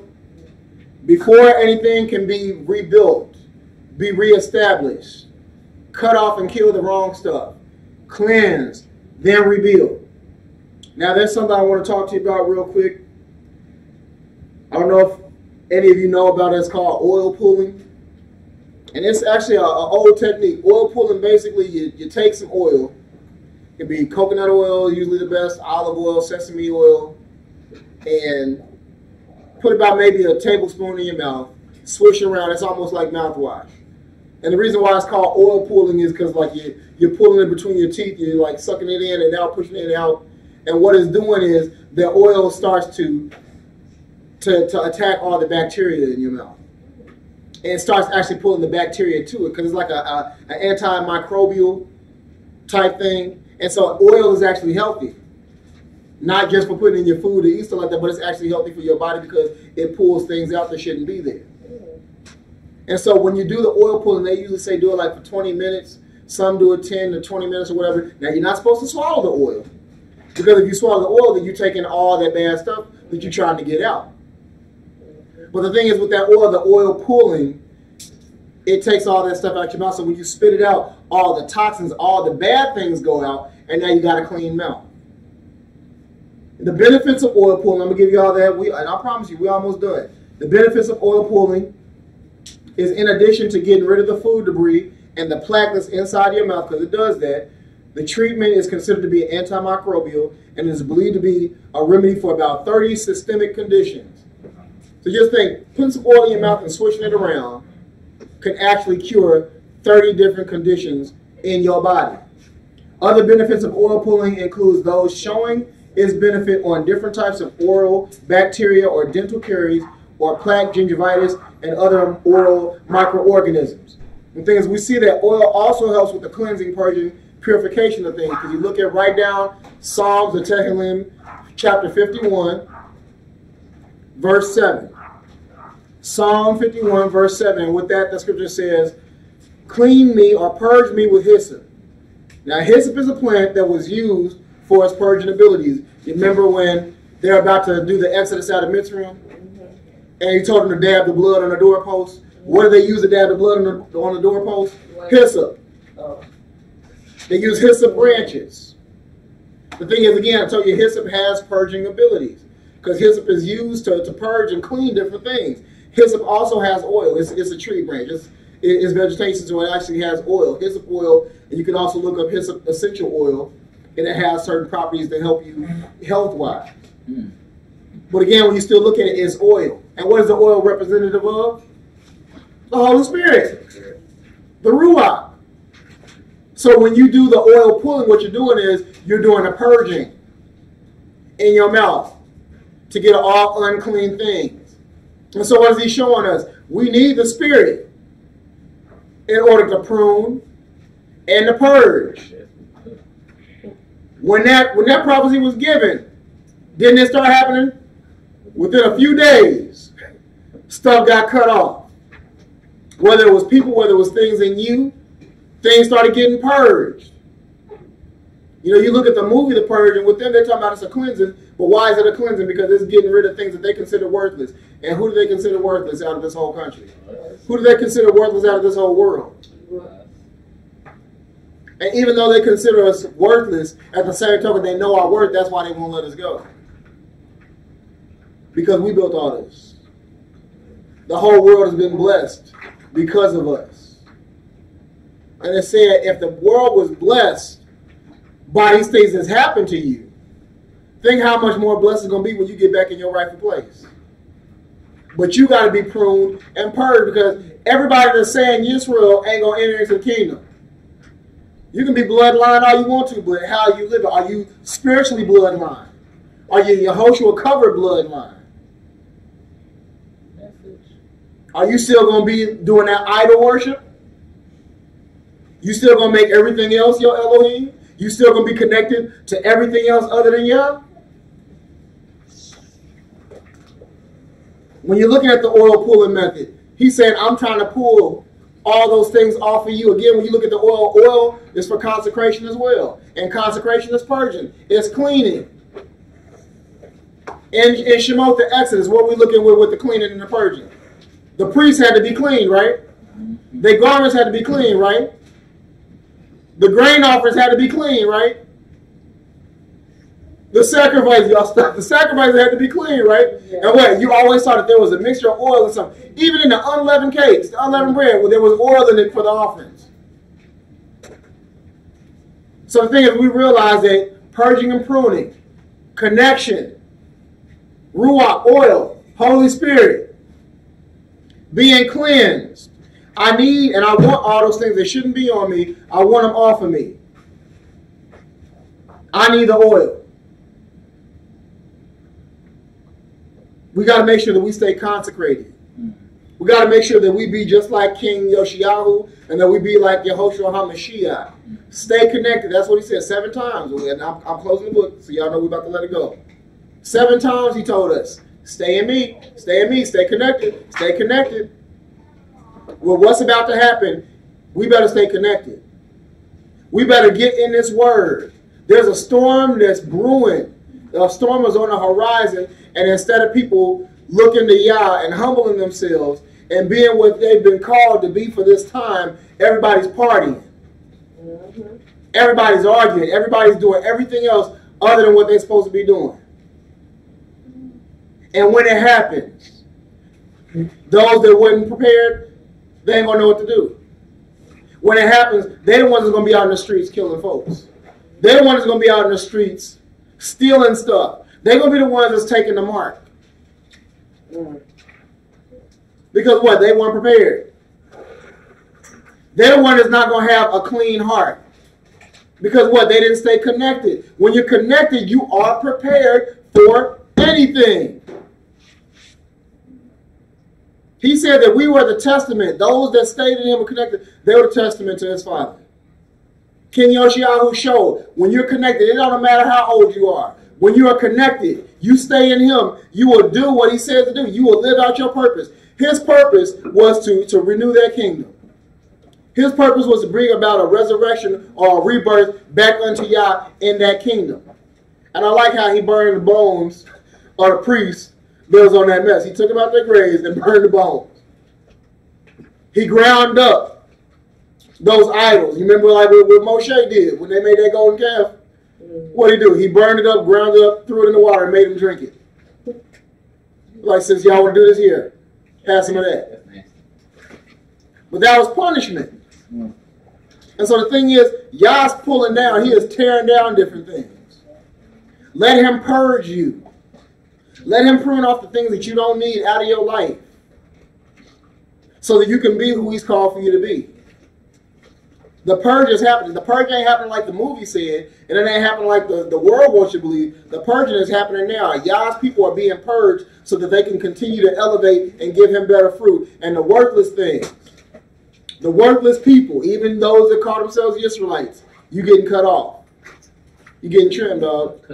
Before anything can be rebuilt, be reestablished, cut off and kill the wrong stuff, cleanse, then rebuild. Now there's something I want to talk to you about real quick. I don't know if any of you know about it. It's called oil pulling. And it's actually an old technique. Oil pulling, basically, you take some oil. It could be coconut oil, usually the best, olive oil, sesame oil, and put about maybe a tablespoon in your mouth, swish it around. It's almost like mouthwash. And the reason why it's called oil pulling is because like you're pulling it between your teeth. You're like sucking it in and out, pushing it out. And what it's doing is the oil starts to attack all the bacteria in your mouth. And it starts actually pulling the bacteria to it because it's like an antimicrobial type thing. And so oil is actually healthy. Not just for putting in your food or eat stuff like that, but it's actually healthy for your body because it pulls things out that shouldn't be there. And so when you do the oil pulling, they usually say do it like for 20 minutes. Some do it 10 to 20 minutes or whatever. Now, you're not supposed to swallow the oil. Because if you swallow the oil, then you're taking all that bad stuff that you're trying to get out. But the thing is with that oil, the oil pulling, it takes all that stuff out your mouth. So when you spit it out, all the toxins, all the bad things go out, and now you got a clean mouth. The benefits of oil pulling, I'm going to give you all that. And I promise you, we're almost done. The benefits of oil pulling is in addition to getting rid of the food debris and the plaque that's inside your mouth, because it does that, the treatment is considered to be antimicrobial and is believed to be a remedy for about 30 systemic conditions. So just think, putting some oil in your mouth and swishing it around can actually cure 30 different conditions in your body. Other benefits of oil pulling includes those showing its benefit on different types of oral bacteria or dental caries or plaque, gingivitis, and other oral microorganisms. The thing is, we see that oil also helps with the cleansing, purging, purification of things. Because you look at right down Psalms of Tehillim, chapter 51, verse 7. Psalm 51, verse 7. And with that, the scripture says, clean me or purge me with hyssop. Now, hyssop is a plant that was used for its purging abilities. You remember when they're about to do the exodus out of Mitzrayim? And he told them to dab the blood on the doorpost. What do they use to dab the blood on the doorpost? Hyssop. They use hyssop branches. The thing is, again, I told you, hyssop has purging abilities. Because hyssop is used to purge and clean different things. Hyssop also has oil. It's a tree branch. It's vegetation, so it actually has oil. Hyssop oil, and you can also look up hyssop essential oil, and it has certain properties that help you health-wise. But again, when you still look at it, it's oil. And what is the oil representative of? The Holy Spirit. The Ruach. So when you do the oil pulling, what you're doing is you're doing a purging in your mouth to get all unclean things. And so what is he showing us? We need the Spirit in order to prune and to purge. When that prophecy was given, didn't it start happening? Within a few days, stuff got cut off. Whether it was people, whether it was things in you, things started getting purged. You know, you look at the movie The Purge, and with them they're talking about it's a cleansing, but why is it a cleansing? Because it's getting rid of things that they consider worthless. And who do they consider worthless out of this whole country? Who do they consider worthless out of this whole world? And even though they consider us worthless, at the same token they know our worth, that's why they won't let us go. Because we built all this. The whole world has been blessed because of us. And it said if the world was blessed by these things that's happened to you, think how much more blessed it's going to be when you get back in your rightful place. But you got to be pruned and purged because everybody that's saying Yisrael ain't going to enter into the kingdom. You can be bloodline all you want to, but how you live it. Are you spiritually bloodline? Are you Yehoshua covered bloodline? Are you still going to be doing that idol worship? You still going to make everything else your Elohim? You still going to be connected to everything else other than Yah? When you're looking at the oil pulling method, he's saying, I'm trying to pull all those things off of you. Again, when you look at the oil is for consecration as well. And consecration is purging. It's cleaning. In Shemot, the Exodus, what are we looking with the cleaning and the purging? The priests had to be clean, right? Their garments had to be clean, right? The grain offerings had to be clean, right? The sacrifice, y'all stop. The sacrifices had to be clean, right? Yeah. And what? You always saw that there was a mixture of oil and something. Even in the unleavened cakes, the unleavened bread, well, there was oil in it for the offerings. So the thing is, we realize that purging and pruning, connection, Ruach, oil, Holy Spirit, being cleansed. I need and I want all those things that shouldn't be on me. I want them off of me. I need the oil. We got to make sure that we stay consecrated. We got to make sure that we be just like King Yoshiyahu and that we be like Yehoshua HaMashiach. Stay connected. That's what he said 7 times. And I'm closing the book, so y'all know we're about to let it go. 7 times he told us, stay in me, stay connected, stay connected. Well, what's about to happen? We better stay connected. We better get in this word. There's a storm that's brewing. A storm is on the horizon, and instead of people looking to Yah and humbling themselves and being what they've been called to be for this time, everybody's partying. Mm-hmm. Everybody's arguing. Everybody's doing everything else other than what they're supposed to be doing. And when it happens, those that weren't prepared, they ain't going to know what to do. When it happens, they're the ones that's going to be out in the streets killing folks. They're the ones that's going to be out in the streets stealing stuff. They're going to be the ones that's taking the mark. Because what? They weren't prepared. They're the one that's not going to have a clean heart. Because what? They didn't stay connected. When you're connected, you are prepared for anything. He said that we were the testament. Those that stayed in him were connected. They were the testament to his Father. King Yoshiyahu showed, when you're connected, it don't matter how old you are. When you are connected, you stay in him, you will do what he says to do. You will live out your purpose. His purpose was to renew that kingdom. His purpose was to bring about a resurrection or a rebirth back unto Yah in that kingdom. And I like how he burned the bones of the priests that was on that mess. He took them out their graves and burned the bones. He ground up those idols. You remember like what Moshe did when they made that golden calf? What did he do? He burned it up, ground it up, threw it in the water, and made them drink it. Like, since y'all want to do this here, have some of that. But that was punishment. And so the thing is, Yah's pulling down. He is tearing down different things. Let him purge you. Let him prune off the things that you don't need out of your life so that you can be who he's called for you to be. The purge is happening. The purge ain't happening like the movie said, and it ain't happening like the world wants you to believe. The purging is happening now. Yah's people are being purged so that they can continue to elevate and give him better fruit. And the worthless things, the worthless people, even those that call themselves Israelites, you getting cut off. You getting trimmed, dog.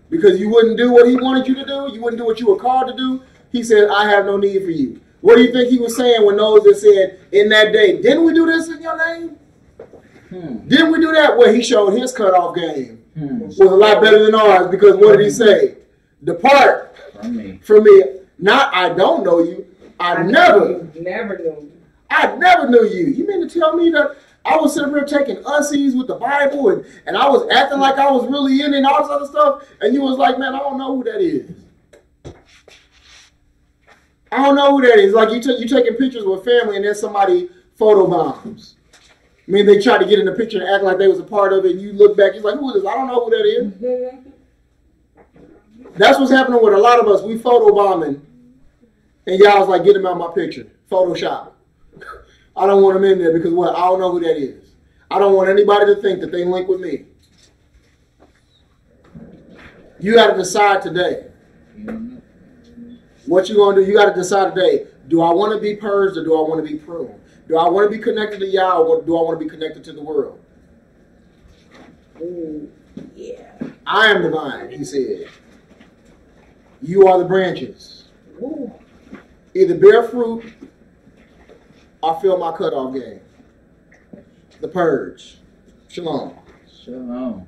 Because you wouldn't do what he wanted you to do. You wouldn't do what you were called to do. He said, I have no need for you. What do you think he was saying when those that said, in that day, didn't we do this in your name? Didn't we do that? Well, he showed his cutoff game was a lot better than ours, because what did he say? Depart from me. Not I don't know you. I never knew you. I never knew you. You mean to tell me that I was sitting here taking ussies with the Bible and I was acting like I was really in it and all this other stuff, and you was like, man, I don't know who that is. I don't know who that is. Like you taking pictures with family and then somebody photobombs. I mean, they tried to get in the picture and act like they was a part of it, and you look back, you're like, who is this? I don't know who that is. That's what's happening with a lot of us. We photobombing, and y'all was like, get him out of my picture. Photoshop. I don't want him in there because what? I don't know who that is. I don't want anybody to think that they link with me. You got to decide today. What you going to do? You got to decide today. Do I want to be purged or do I want to be pruned? Do I want to be connected to Yah or do I want to be connected to the world? Ooh, yeah. I am the vine, he said. You are the branches. Ooh. Either bear fruit or fill my cutoff game. The purge. Shalom. Shalom.